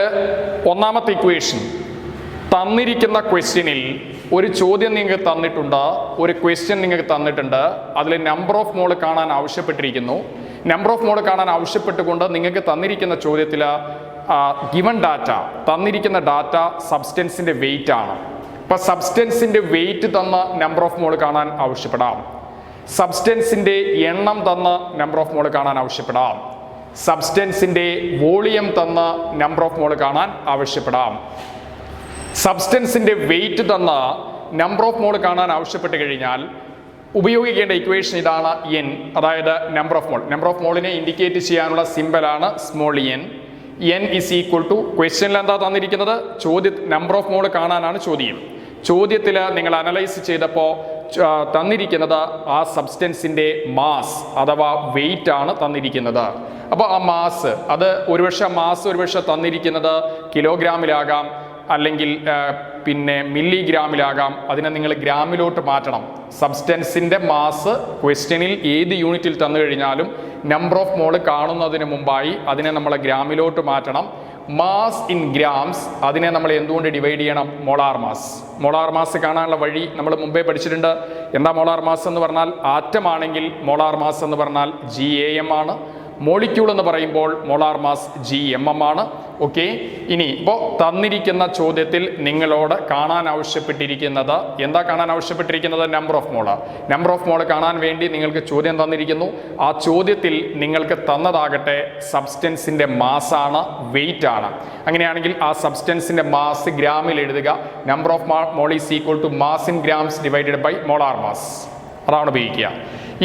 ഒന്നാമത്തെ ഇക്വേഷൻ തന്നിരിക്കുന്ന ക്വസ്റ്റ്യനിൽ ഒരു ചോദ്യം നിങ്ങൾക്ക് തന്നിട്ടുണ്ട്, ഒരു ക്വസ്റ്റ്യൻ നിങ്ങൾക്ക് തന്നിട്ടുണ്ട്, അതിൽ നമ്പർ ഓഫ് മോൾ കാണാൻ ആവശ്യപ്പെട്ടിരിക്കുന്നു. നമ്പർ ഓഫ് മോൾ കാണാൻ ആവശ്യപ്പെട്ടുകൊണ്ട് നിങ്ങൾക്ക് തന്നിരിക്കുന്ന ചോദ്യത്തിൽ ഗിവൺ ഡാറ്റ, തന്നിരിക്കുന്ന ഡാറ്റ സബ്സ്റ്റൻസിൻ്റെ വെയിറ്റ് ആണ്. അപ്പോൾ സബ്സ്റ്റൻസിൻ്റെ വെയിറ്റ് തന്ന നമ്പർ ഓഫ് മോൾ കാണാൻ ആവശ്യപ്പെടാം. സബ്സ്റ്റൻസിൻ്റെ എണ്ണം തന്ന നമ്പർ ഓഫ് മോൾ കാണാൻ ആവശ്യപ്പെടാം. സബ്സ്റ്റൻസിൻ്റെ വോളിയം തന്ന നമ്പർ ഓഫ് മോൾ കാണാൻ ആവശ്യപ്പെടാം. സബ്സ്റ്റൻസിൻ്റെ വെയിറ്റ് തന്ന നമ്പർ ഓഫ് മോൾ കാണാൻ ആവശ്യപ്പെട്ട് കഴിഞ്ഞാൽ ഉപയോഗിക്കേണ്ട ഇക്വേഷൻ ഇതാണ് എൻ, അതായത് number of mole. Number of മോളിനെ ഇൻഡിക്കേറ്റ് ചെയ്യാനുള്ള സിമ്പലാണ് small n. N is equal to, ക്വസ്റ്റ്യനിൽ എന്താ തന്നിരിക്കുന്നത്? നമ്പർ ഓഫ് മോൾ കാണാനാണ് ചോദ്യം. ചോദ്യത്തിൽ നിങ്ങൾ അനലൈസ് ചെയ്തപ്പോൾ തന്നിരിക്കുന്നത് ആ സബ്സ്റ്റൻസിൻ്റെ മാസ് അഥവാ വെയിറ്റ് ആണ് തന്നിരിക്കുന്നത്. അപ്പോൾ ആ മാസ്, അത് ഒരുപക്ഷെ തന്നിരിക്കുന്നത് കിലോഗ്രാമിലാകാം, അല്ലെങ്കിൽ പിന്നെ മില്ലിഗ്രാമിലാകാം. അതിനെ നിങ്ങൾ ഗ്രാമിലോട്ട് മാറ്റണം. സബ്സ്റ്റൻസിൻ്റെ മാസ് ക്വസ്റ്റ്യനിൽ ഏത് യൂണിറ്റിൽ തന്നു കഴിഞ്ഞാലും നമ്പർ ഓഫ് മോൾ കാണുന്നതിന് മുമ്പായി അതിനെ നമ്മൾ ഗ്രാമിലോട്ട് മാറ്റണം. മാസ് ഇൻ ഗ്രാംസ്, അതിനെ നമ്മൾ എന്തുകൊണ്ട് ഡിവൈഡ് ചെയ്യണം? Molar mass. മോളാർ മാസ് കാണാനുള്ള വഴി നമ്മൾ മുമ്പേ പഠിച്ചിട്ടുണ്ട്. എന്താ മോളാർ മാസ് എന്ന് പറഞ്ഞാൽ? ആറ്റം ആണെങ്കിൽ മോളാർ മാസ് എന്ന് പറഞ്ഞാൽ GAM ആണ്. മോളിക്യൂൾ എന്ന് പറയുമ്പോൾ മോളാർ മാസ് GMM ആണ്. ഓക്കെ, ഇനി ഇപ്പോൾ തന്നിരിക്കുന്ന ചോദ്യത്തിൽ നിങ്ങളോട് കാണാൻ ആവശ്യപ്പെട്ടിരിക്കുന്നത് എന്താ? കാണാൻ ആവശ്യപ്പെട്ടിരിക്കുന്നത് number of mole. Number of mole കാണാൻ വേണ്ടി നിങ്ങൾക്ക് ചോദ്യം തന്നിരിക്കുന്നു. ആ ചോദ്യത്തിൽ നിങ്ങൾക്ക് തന്നതാകട്ടെ സബ്സ്റ്റൻസിൻ്റെ മാസാണ്, വെയിറ്റ് ആണ്. അങ്ങനെയാണെങ്കിൽ ആ സബ്സ്റ്റൻസിൻ്റെ മാസ് ഗ്രാമിൽ എഴുതുക. Number of mole is equal to mass in grams divided by molar mass. അതാണ് ഉപയോഗിക്കുക.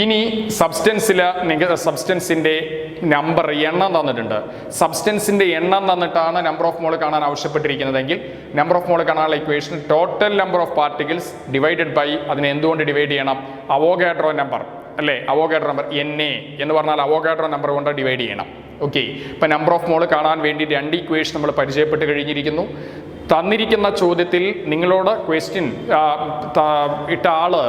ഇനി സബ്സ്റ്റൻസിൻ്റെ നമ്പർ, എണ്ണം തന്നിട്ടുണ്ട്. സബ്സ്റ്റൻസിൻ്റെ എണ്ണം തന്നിട്ടാണ് നമ്പർ ഓഫ് മോൾ കാണാൻ ആവശ്യപ്പെട്ടിരിക്കുന്നതെങ്കിൽ നമ്പർ ഓഫ് മോൾ കാണാനുള്ള equation total number of particles divided by, അതിനെ എന്തുകൊണ്ട് ഡിവൈഡ് ചെയ്യണം? അവോഗാഡ്രോ നമ്പർ അല്ലേ? അവോഗാഡ്രോ നമ്പർ NA എന്ന് പറഞ്ഞാൽ അവോഗാഡ്രോ നമ്പർ കൊണ്ട് ഡിവൈഡ് ചെയ്യണം. ഓക്കെ, ഇപ്പം നമ്പർ ഓഫ് മോൾ കാണാൻ വേണ്ടി 2 ഇക്വേഷൻ നമ്മൾ പരിചയപ്പെട്ട് കഴിഞ്ഞിരിക്കുന്നു. തന്നിരിക്കുന്ന ചോദ്യത്തിൽ നിങ്ങളോട് ക്വസ്റ്റ്യൻ ഇട്ട ആള്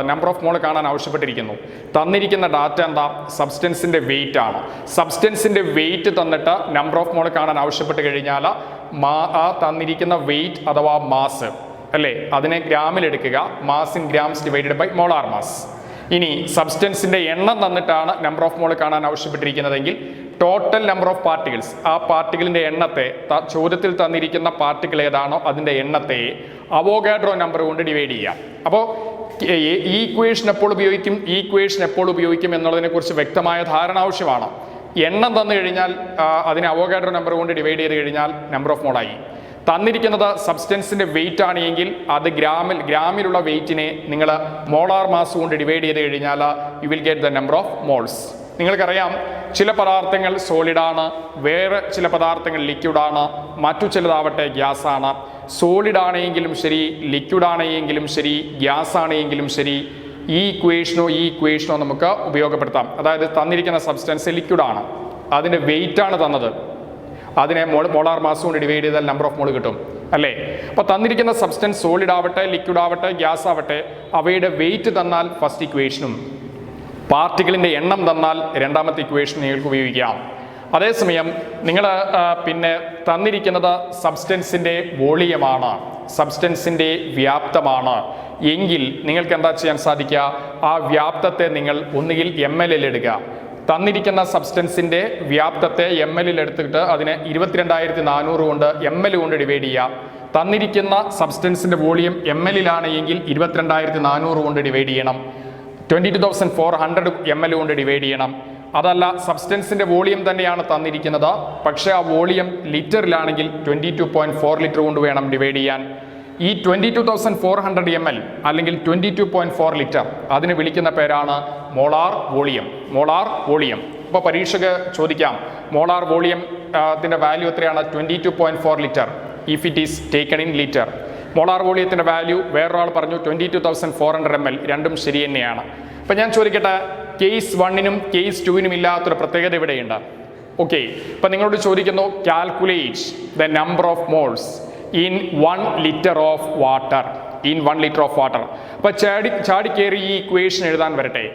നമ്പർ ഓഫ് മോൾ കാണാൻ ആവശ്യപ്പെട്ടിരിക്കുന്നു. തന്നിരിക്കുന്ന ഡാറ്റ എന്താ? സബ്സ്റ്റൻസിൻ്റെ വെയിറ്റ് ആണ്. സബ്സ്റ്റൻസിൻ്റെ വെയിറ്റ് തന്നിട്ട് നമ്പർ ഓഫ് മോൾ കാണാൻ ആവശ്യപ്പെട്ട് കഴിഞ്ഞാൽ ആ തന്നിരിക്കുന്ന വെയിറ്റ് അഥവാ മാസ് അല്ലേ, അതിനെ ഗ്രാമിൽ എടുക്കുക. Mass in grams divided by molar mass. ഇനി സബ്സ്റ്റൻസിൻ്റെ എണ്ണം തന്നിട്ടാണ് നമ്പർ ഓഫ് മോൾ കാണാൻ ആവശ്യപ്പെട്ടിരിക്കുന്നതെങ്കിൽ ടോട്ടൽ നമ്പർ ഓഫ് പാർട്ടിക്കിൾസ്, ആ പാർട്ടിക്കിളിൻ്റെ എണ്ണത്തെ, ചോദ്യത്തിൽ തന്നിരിക്കുന്ന പാർട്ടിക്കിൾ ഏതാണോ അതിൻ്റെ എണ്ണത്തെ അവോഗാഡ്രോ നമ്പർ കൊണ്ട് ഡിവൈഡ് ചെയ്യാം. അപ്പോൾ ഈ ഇക്വേഷൻ എപ്പോൾ ഉപയോഗിക്കും എന്നുള്ളതിനെക്കുറിച്ച് വ്യക്തമായ ധാരണ ആവശ്യമാണ്. എണ്ണം തന്നു കഴിഞ്ഞാൽ അതിനെ അവോഗാഡ്രോ നമ്പർ കൊണ്ട് ഡിവൈഡ് ചെയ്ത് കഴിഞ്ഞാൽ നമ്പർ ഓഫ് മോളായി. തന്നിരിക്കുന്നത് സബ്സ്റ്റൻസിൻ്റെ വെയിറ്റ് ആണ് എങ്കിൽ അത് ഗ്രാമിലുള്ള വെയിറ്റിനെ നിങ്ങൾ മോളാർ മാസ് കൊണ്ട് ഡിവൈഡ് ചെയ്ത് കഴിഞ്ഞാൽ you will get the number of moles. നിങ്ങൾക്കറിയാം, ചില പദാർത്ഥങ്ങൾ സോളിഡാണ്, വേറെ ചില പദാർത്ഥങ്ങൾ ലിക്വിഡാണ്, മറ്റു ചിലതാവട്ടെ ഗ്യാസാണ്. സോളിഡ് ആണെങ്കിലും ശരി, ലിക്വിഡ് ആണെങ്കിലും ശരി, ഗ്യാസ് ആണെങ്കിലും ശരി, ഈ ഇക്വേഷനോ നമുക്ക് ഉപയോഗപ്പെടുത്താം. അതായത് തന്നിരിക്കുന്ന സബ്സ്റ്റൻസ് ലിക്വിഡാണ്, അതിൻ്റെ വെയിറ്റ് ആണ് തന്നത്, അതിനെ മോളാർ മാസ് കൊണ്ട് ഡിവൈഡ് ചെയ്താൽ നമ്പർ ഓഫ് മോൾ കിട്ടും അല്ലേ? അപ്പോൾ തന്നിരിക്കുന്ന സബ്സ്റ്റൻസ് സോളിഡ് ആവട്ടെ, ലിക്വിഡ് ആവട്ടെ, ഗ്യാസ് ആവട്ടെ, അവയുടെ വെയിറ്റ് തന്നാൽ ഫസ്റ്റ് ഇക്വേഷനും പാർട്ടിക്കിളിൻ്റെ എണ്ണം തന്നാൽ രണ്ടാമത്തെ ഇക്വേഷൻ നിങ്ങൾക്ക് ഉപയോഗിക്കാം. അതേസമയം നിങ്ങൾ പിന്നെ തന്നിരിക്കുന്നത് സബ്സ്റ്റൻസിൻ്റെ വോളിയമാണ്, സബ്സ്റ്റൻസിൻ്റെ വ്യാപ്തമാണ് എങ്കിൽ നിങ്ങൾക്ക് എന്താ ചെയ്യാൻ സാധിക്കുക? ആ വ്യാപ്തത്തെ നിങ്ങൾ ഒന്നുകിൽ ml എടുക്കുക. തന്നിരിക്കുന്ന സബ്സ്റ്റൻസിൻ്റെ വ്യാപ്തത്തെ ml എടുത്തിട്ട് അതിനെ 22,400 കൊണ്ട് ml കൊണ്ട് ഡിവൈഡ് ചെയ്യുക. തന്നിരിക്കുന്ന സബ്സ്റ്റൻസിൻ്റെ വോളിയം ml എങ്കിൽ 22,400 കൊണ്ട് ഡിവൈഡ് ചെയ്യണം. 22,400 ml കൊണ്ട് ഡിവൈഡ് ചെയ്യണം. അതല്ല, സബ്സ്റ്റൻസിൻ്റെ വോളിയം തന്നെയാണ് തന്നിരിക്കുന്നത്, പക്ഷേ ആ വോളിയം ലിറ്ററിലാണെങ്കിൽ 22.4 ലിറ്റർ കൊണ്ട് വേണം ഡിവൈഡ് ചെയ്യാൻ. ഈ 22,400 ml അല്ലെങ്കിൽ 22.4 ലിറ്റർ അതിന് വിളിക്കുന്ന പേരാണ് മോളാർ വോളിയം. അപ്പോൾ പരീക്ഷയ്ക്ക് ചോദിക്കാം, മോളാർ വോളിയം ത്തിൻ്റെ വാല്യൂ എത്രയാണ്? 22.4 litre if it is taken in litre. Molar വോളിയത്തിൻ്റെ വാല്യൂ വേറൊരാൾ പറഞ്ഞു 22,400 ml. രണ്ടും ശരി തന്നെയാണ്. അപ്പം ഞാൻ ചോദിക്കട്ടെ, കേസ് 1നും കേസ് 2നും ഇല്ലാത്തൊരു പ്രത്യേകത ഇവിടെയുണ്ട്. ഓക്കെ, ഇപ്പം നിങ്ങളോട് ചോദിക്കുന്നു calculate the number of moles in 1 litre of water. അപ്പോൾ ചാടിക്കേറി ഈ ഇക്വേഷൻ എഴുതാൻ വരട്ടെ.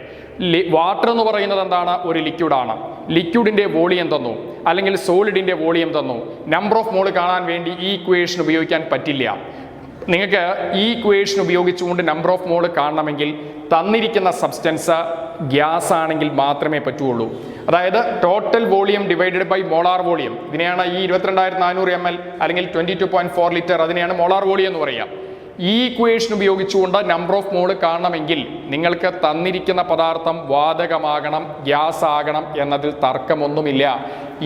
വാട്ടർ എന്ന് പറയുന്നത് എന്താണ്? ഒരു ലിക്വിഡാണ്. ലിക്വിഡിൻ്റെ വോളിയം തന്നു, അല്ലെങ്കിൽ സോളിഡിൻ്റെ വോളിയം തന്നു. നമ്പർ ഓഫ് മോൾ കാണാൻ വേണ്ടി ഈ ഇക്വേഷൻ ഉപയോഗിക്കാൻ പറ്റില്ല. നിങ്ങൾക്ക് ഈ ഇക്വേഷൻ ഉപയോഗിച്ചുകൊണ്ട് നമ്പർ ഓഫ് മോൾ കാണണമെങ്കിൽ തന്നിരിക്കുന്ന സബ്സ്റ്റൻസ് ഗ്യാസ് ആണെങ്കിൽ മാത്രമേ പറ്റുള്ളൂ. അതായത് total volume divided by molar volume. ഇതിനെയാണ് ഈ 22,400 ml അല്ലെങ്കിൽ 22.4 ലിറ്റർ, അതിനെയാണ് മോളാർ വോളിയം എന്ന് പറയുക. ഈ ഇക്വേഷൻ ഉപയോഗിച്ചുകൊണ്ട് നമ്പർ ഓഫ് മോൾ കാണണമെങ്കിൽ നിങ്ങൾക്ക് തന്നിരിക്കുന്ന പദാർത്ഥം വാതകമാകണം, ഗ്യാസ് ആകണം എന്നതിൽ തർക്കമൊന്നുമില്ല.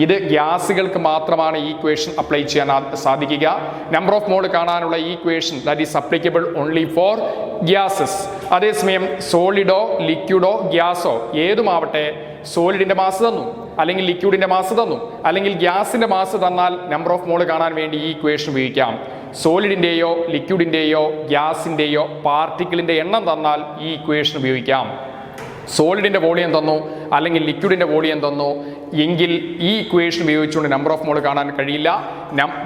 ഇത് ഗ്യാസുകൾക്ക് മാത്രമാണ് ഈ ഇക്വേഷൻ അപ്ലൈ ചെയ്യാൻ സാധിക്കുക. നമ്പർ ഓഫ് മോൾ കാണാനുള്ള ഈ equation that is applicable only for gases. അതേസമയം സോളിഡോ ലിക്വിഡോ ഗ്യാസോ ഏതുമാവട്ടെ, സോളിഡിന്റെ മാസ് തന്നു, അല്ലെങ്കിൽ ലിക്വിഡിന്റെ മാസ് തന്നു, അല്ലെങ്കിൽ ഗ്യാസിന്റെ മാസ് തന്നാൽ നമ്പർ ഓഫ് മോൾ കാണാൻ വേണ്ടി ഈ ഇക്വേഷൻ ഉപയോഗിക്കാം. സോളിഡിന്റെയോ ലിക്വിഡിന്റെയോ ഗ്യാസിന്റെയോ പാർട്ടിക്കിളിന്റെ എണ്ണം തന്നാൽ ഈ ഇക്വേഷൻ ഉപയോഗിക്കാം. സോളിഡിന്റെ വോളിയം തന്നു അല്ലെങ്കിൽ ലിക്വിഡിന്റെ വോളിയം തന്നു എങ്കിൽ ഈ ഇക്വേഷൻ ഉപയോഗിച്ചുകൊണ്ട് നമ്പർ ഓഫ് മോൾ കാണാൻ കഴിയില്ല.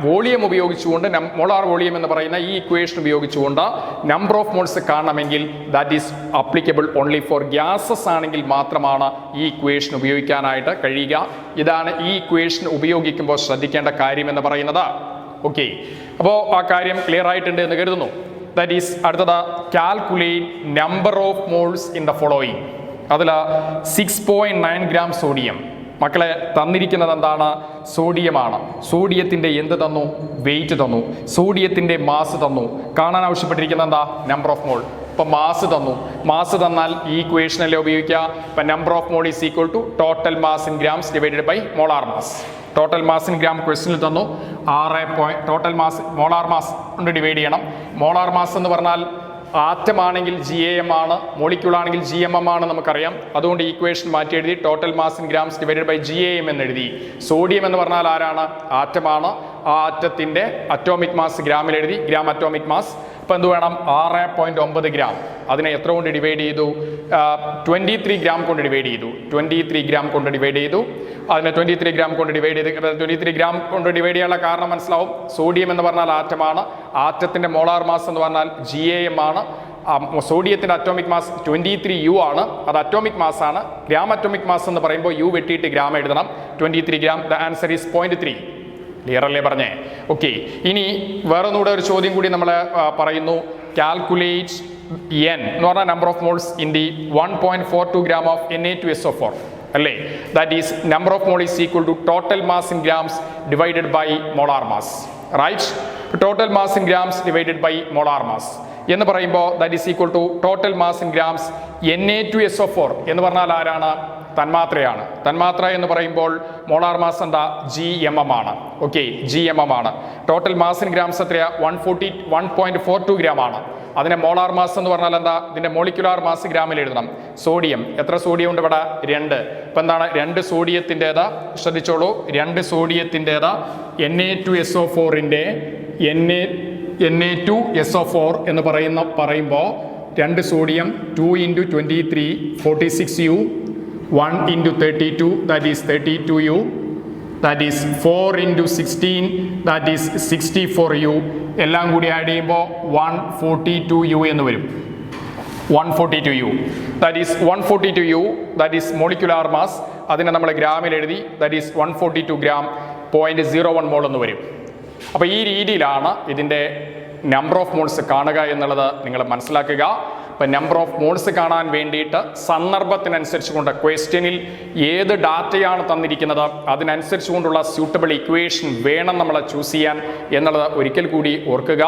വോളിയം ഉപയോഗിച്ചുകൊണ്ട് മോളാർ വോളിയം എന്ന് പറയുന്ന ഈ ഇക്വേഷൻ ഉപയോഗിച്ചുകൊണ്ട് നമ്പർ ഓഫ് മോൾസ് കാണണമെങ്കിൽ that is applicable only for gases ആണെങ്കിൽ മാത്രമാണ് ഈ ഇക്വേഷൻ ഉപയോഗിക്കാനായിട്ട് കഴിയുക. ഇതാണ് ഈ ഇക്വേഷൻ ഉപയോഗിക്കുമ്പോൾ ശ്രദ്ധിക്കേണ്ട കാര്യം എന്ന് പറയുന്നത്. ഓക്കെ, അപ്പോൾ ആ കാര്യം ക്ലിയർ ആയിട്ടുണ്ട് എന്ന് കരുതുന്നു. ദാറ്റ് ഈസ് അടുത്തത് calculate number of moles in the following. അതിൽ 6.9 ഗ്രാം സോഡിയം. മക്കളെ തന്നിരിക്കുന്നത് എന്താണ്? സോഡിയമാണ്. സോഡിയത്തിൻ്റെ എന്ത് തന്നു? വെയിറ്റ് തന്നു. സോഡിയത്തിൻ്റെ മാസ് തന്നു. കാണാൻ ആവശ്യപ്പെട്ടിരിക്കുന്നത് എന്താ? Number of mole. ഇപ്പം മാസ് തന്നു. മാസ് തന്നാൽ ഈ ഇക്വേഷനല്ലേ ഉപയോഗിക്കുക. ഇപ്പം number of mole is equal to total mass in grams divided by molar mass. Total mass in gram ക്വസ്റ്റ്യനിൽ തന്നു 6. ടോട്ടൽ മാസ് മോളാർ മാസ് കൊണ്ട് ഡിവൈഡ് ചെയ്യണം. മോളാർ മാസ് എന്ന് പറഞ്ഞാൽ ആറ്റം ആണെങ്കിൽ GAM ആണ്, മോളിക്യൂൾ ആണെങ്കിൽ GMM ആണ് നമുക്കറിയാം. അതുകൊണ്ട് ഈക്വേഷൻ മാറ്റി എഴുതി total mass in grams divided by GAM എന്ന് എഴുതി. സോഡിയം എന്ന് പറഞ്ഞാൽ ആരാണ്? ആറ്റമാണ്. ആ ആറ്റത്തിൻ്റെ അറ്റോമിക് മാസ് ഗ്രാമിൽ എഴുതി, ഗ്രാം അറ്റോമിക് മാസ്. ഇപ്പം എന്ത് വേണം? 6.9 ഗ്രാം. അതിനെ എത്ര കൊണ്ട് ഡിവൈഡ് ചെയ്തു? 23 ഗ്രാം കൊണ്ട് ഡിവൈഡ് ചെയ്തു. 23 ഗ്രാം കൊണ്ട് ഡിവൈഡ് ചെയ്തു. അതിനെ 23 ഗ്രാം കൊണ്ട് ഡിവൈഡ് ചെയ്ത് 23 ഗ്രാം കൊണ്ട് ഡിവൈഡ് ചെയ്യാനുള്ള കാരണം മനസ്സിലാവും. സോഡിയം എന്ന് പറഞ്ഞാൽ ആറ്റമാണ്. ആറ്റത്തിൻ്റെ മോളാർ മാസ് എന്ന് പറഞ്ഞാൽ GAM ആണ്. സോഡിയത്തിൻ്റെ അറ്റോമിക് മാസ് 23U ആണ്. അത് അറ്റോമിക് മാസ് ആണ്. ഗ്രാം അറ്റോമിക് മാസ് എന്ന് പറയുമ്പോൾ U വെട്ടിയിട്ട് ഗ്രാം എഴുതണം. 23 gram. The answer is 0.3. Clear അല്ലേ പറഞ്ഞേ? ഓക്കെ, ഇനി വേറൊന്നുകൂടെ ഒരു ചോദ്യം കൂടി നമ്മൾ പറയുന്നു. കാൽക്കുലേറ്റ് N എന്ന് പറഞ്ഞാൽ number of moles in the 1.42 gram of Na2SO4 അല്ലേ. That is number of mole is equal to total mass in grams divided by molar mass. Right? Total mass in grams divided by molar mass എന്ന് പറയുമ്പോൾ that is equal to total mass in grams Na2SO4 എന്ന് പറഞ്ഞാൽ ആരാണ്? തന്മാത്രയാണ്. തന്മാത്ര എന്ന് പറയുമ്പോൾ molar mass എന്താ? GMM ആണ്. ഓക്കെ, GMM ആണ്. ടോട്ടൽ മാസ് ഇൻ ഗ്രാംസ് എത്രയാ? 1.42 ഗ്രാം ആണ്. അതിനെ മോളാർ മാസ് എന്ന് പറഞ്ഞാൽ എന്താ? ഇതിൻ്റെ മോളിക്കുലാർ മാസ് ഗ്രാമിൽ എഴുതണം. സോഡിയം എത്ര സോഡിയം ഉണ്ട് ഇവിടെ? 2. ഇപ്പം എന്താണ്? 2 സോഡിയത്തിൻ്റെതാ, ശ്രദ്ധിച്ചോളൂ, 2 സോഡിയത്തിൻ്റെതാ Na2SO4ൻ്റെ Na2SO4 എന്ന് പറയുമ്പോൾ 2 sodium 2 × 23 46U 1 × 32 that is 32U that is 4 × 16 that is 64U എല്ലാം കൂടി ആഡ് ചെയ്യുമ്പോൾ 142U എന്ന് വരും. 142U that is 142U that is molecular mass. അതിനെ നമ്മൾ ഗ്രാമിൽ എഴുതി. that is 142 ഗ്രാം 0.01 മോൾ എന്ന് വരും. അപ്പോൾ ഈ രീതിയിലാണ് ഇതിൻ്റെ നമ്പർ ഓഫ് മോൾസ് കാണുക എന്നുള്ളത് നിങ്ങൾ മനസ്സിലാക്കുക. ഇപ്പം നമ്പർ ഓഫ് മോൾസ് കാണാൻ വേണ്ടിയിട്ട് സന്ദർഭത്തിനനുസരിച്ച് കൊണ്ട് ക്വസ്റ്റ്യനിൽ ഏത് ഡാറ്റയാണ് തന്നിരിക്കുന്നത് അതിനനുസരിച്ച് കൊണ്ടുള്ള സ്യൂട്ടബിൾ ഇക്വേഷൻ വേണം നമ്മൾ ചൂസ് ചെയ്യാൻ എന്നുള്ളത് ഒരിക്കൽ കൂടി ഓർക്കുക.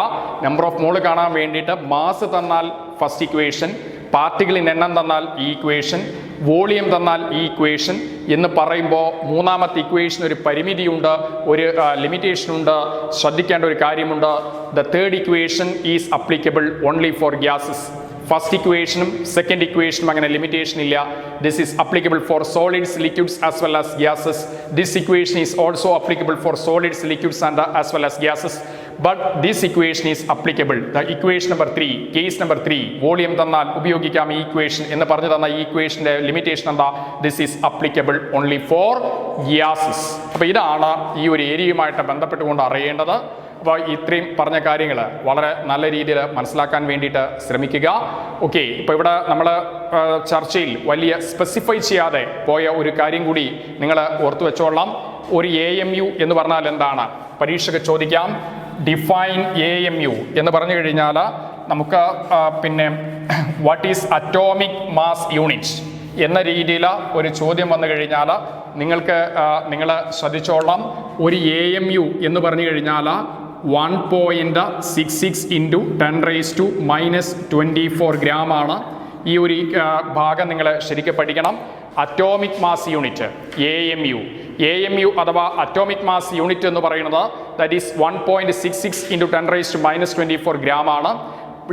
നമ്പർ ഓഫ് മോൾ കാണാൻ വേണ്ടിയിട്ട് മാസ് തന്നാൽ ഫസ്റ്റ് ഇക്വേഷൻ, പാർട്ടിക്കിളിൻ്റെ എണ്ണം തന്നാൽ ഈ ഇക്വേഷൻ, വോളിയം തന്നാൽ ഈ ഇക്വേഷൻ എന്ന് പറയുമ്പോൾ മൂന്നാമത്തെ ഇക്വേഷൻ ഒരു പരിമിതിയുണ്ട്, ഒരു ലിമിറ്റേഷനുണ്ട്. ശ്രദ്ധിക്കേണ്ട ഒരു കാര്യമുണ്ട്. The third equation is applicable only for gases. First ഇക്വേഷനും സെക്കൻഡ് ഇക്വേഷനും അങ്ങനെ ലിമിറ്റേഷൻ ഇല്ല. This is applicable for solids, liquids as well as gases. This equation is also applicable for solids, liquids and as well as gases. But this equation is applicable. The equation number 3, case number 3, volume തന്നാൽ ഉപയോഗിക്കാം ഈ equation എന്ന് പറഞ്ഞു തന്ന ഈ ഇക്വേഷൻ്റെ limitation എന്താ? This is applicable only for gases. അപ്പോൾ ഇതാണ് ഈ ഒരു ഏരിയയുമായിട്ട് ബന്ധപ്പെട്ടുകൊണ്ട് അറിയേണ്ടത്. അപ്പോൾ ഇത്രയും പറഞ്ഞ കാര്യങ്ങൾ വളരെ നല്ല രീതിയിൽ മനസ്സിലാക്കാൻ വേണ്ടിയിട്ട് ശ്രമിക്കുക. ഓക്കെ, ഇപ്പോൾ ഇവിടെ നമ്മൾ ചർച്ചയിൽ വലിയ സ്പെസിഫൈ ചെയ്യാതെ പോയ ഒരു കാര്യം കൂടി നിങ്ങൾ ഓർത്തു വെച്ചോളാം. ഒരു AMU എന്ന് പറഞ്ഞാൽ എന്താണ്? പരീക്ഷയ്ക്ക് ചോദിക്കാം. ഡിഫൈൻ AMU എന്ന് പറഞ്ഞു കഴിഞ്ഞാൽ നമുക്ക് പിന്നെ what is atomic mass unit എന്ന രീതിയിൽ ഒരു ചോദ്യം വന്നു കഴിഞ്ഞാൽ നിങ്ങൾ ശ്രദ്ധിച്ചോളാം. ഒരു AMU എന്ന് പറഞ്ഞു കഴിഞ്ഞാൽ 1.66 × 10⁻⁻24 ഗ്രാമാണ്. ഈ ഒരു ഭാഗം നിങ്ങൾ ശരിക്കും പഠിക്കണം. അറ്റോമിക് മാസ് യൂണിറ്റ് AMU അഥവാ അറ്റോമിക് മാസ് യൂണിറ്റ് എന്ന് പറയുന്നത് ദാറ്റ് ഈസ് 1.66 × 10⁻⁻24 ഗ്രാമാണ്.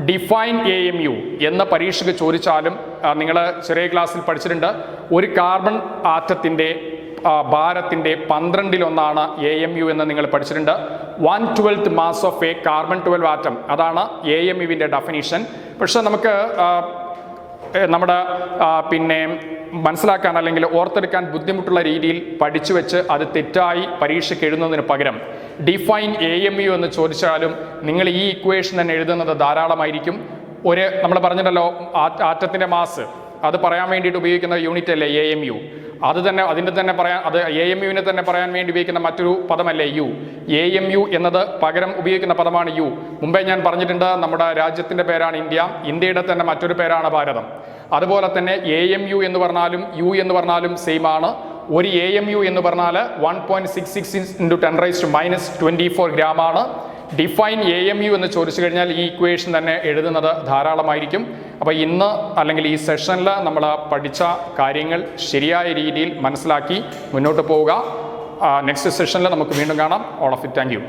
ഡിഫൈൻ AMU എന്ന പരീക്ഷയ്ക്ക് ചോദിച്ചാലും നിങ്ങൾ ചെറിയ ക്ലാസ്സിൽ പഠിച്ചിട്ടുണ്ട്. ഒരു കാർബൺ ആറ്റത്തിൻ്റെ ഭാരത്തിൻ്റെ 12 AMU എന്ന് നിങ്ങൾ പഠിച്ചിട്ടുണ്ട്. 1/12 mass of A carbon 12 atom, അതാണ് AMUവിൻ്റെ ഡെഫിനിഷൻ. പക്ഷെ നമുക്ക് നമ്മുടെ പിന്നെ മനസ്സിലാക്കാൻ അല്ലെങ്കിൽ ഓർത്തെടുക്കാൻ ബുദ്ധിമുട്ടുള്ള രീതിയിൽ പഠിച്ചു വെച്ച് അത് തെറ്റായി പരീക്ഷയ്ക്ക് എഴുതുന്നതിന് പകരം ഡിഫൈൻ AMU എന്ന് ചോദിച്ചാലും നിങ്ങൾ ഈ ഇക്വേഷൻ തന്നെ എഴുതുന്നത് ധാരാളമായിരിക്കും. നമ്മൾ പറഞ്ഞിട്ടല്ലോ ആറ്റത്തിൻ്റെ മാസ് അത് പറയാൻ വേണ്ടിയിട്ട് ഉപയോഗിക്കുന്ന യൂണിറ്റ് അല്ലേ AMU. അതിൻ്റെ തന്നെ പറയാൻ AMUവിനെ തന്നെ പറയാൻ വേണ്ടി ഉപയോഗിക്കുന്ന മറ്റൊരു പദമല്ലേ U. AMU എന്നത് പകരം ഉപയോഗിക്കുന്ന പദമാണ് U. മുമ്പേ ഞാൻ പറഞ്ഞിട്ടുണ്ട്, നമ്മുടെ രാജ്യത്തിൻ്റെ പേരാണ് ഇന്ത്യ, ഇന്ത്യയുടെ തന്നെ മറ്റൊരു പേരാണ് ഭാരതം. അതുപോലെ തന്നെ AMU എന്ന് പറഞ്ഞാലും U എന്ന് പറഞ്ഞാലും സെയിം ആണ്. ഒരു AMU എന്ന് പറഞ്ഞാൽ 1.66 × 10⁻⁻24 ഗ്രാമാണ്. ഡിഫൈൻ AMU എന്ന് ചോദിച്ചു കഴിഞ്ഞാൽ ഈ ഇക്വേഷൻ തന്നെ എഴുതുന്നത് ധാരാളമായിരിക്കും. അപ്പോൾ ഇന്ന് അല്ലെങ്കിൽ ഈ സെഷനിൽ നമ്മൾ പഠിച്ച കാര്യങ്ങൾ ശരിയായ രീതിയിൽ മനസ്സിലാക്കി മുന്നോട്ട് പോവുക. നെക്സ്റ്റ് സെഷനിൽ നമുക്ക് വീണ്ടും കാണാം. All of it. Thank you.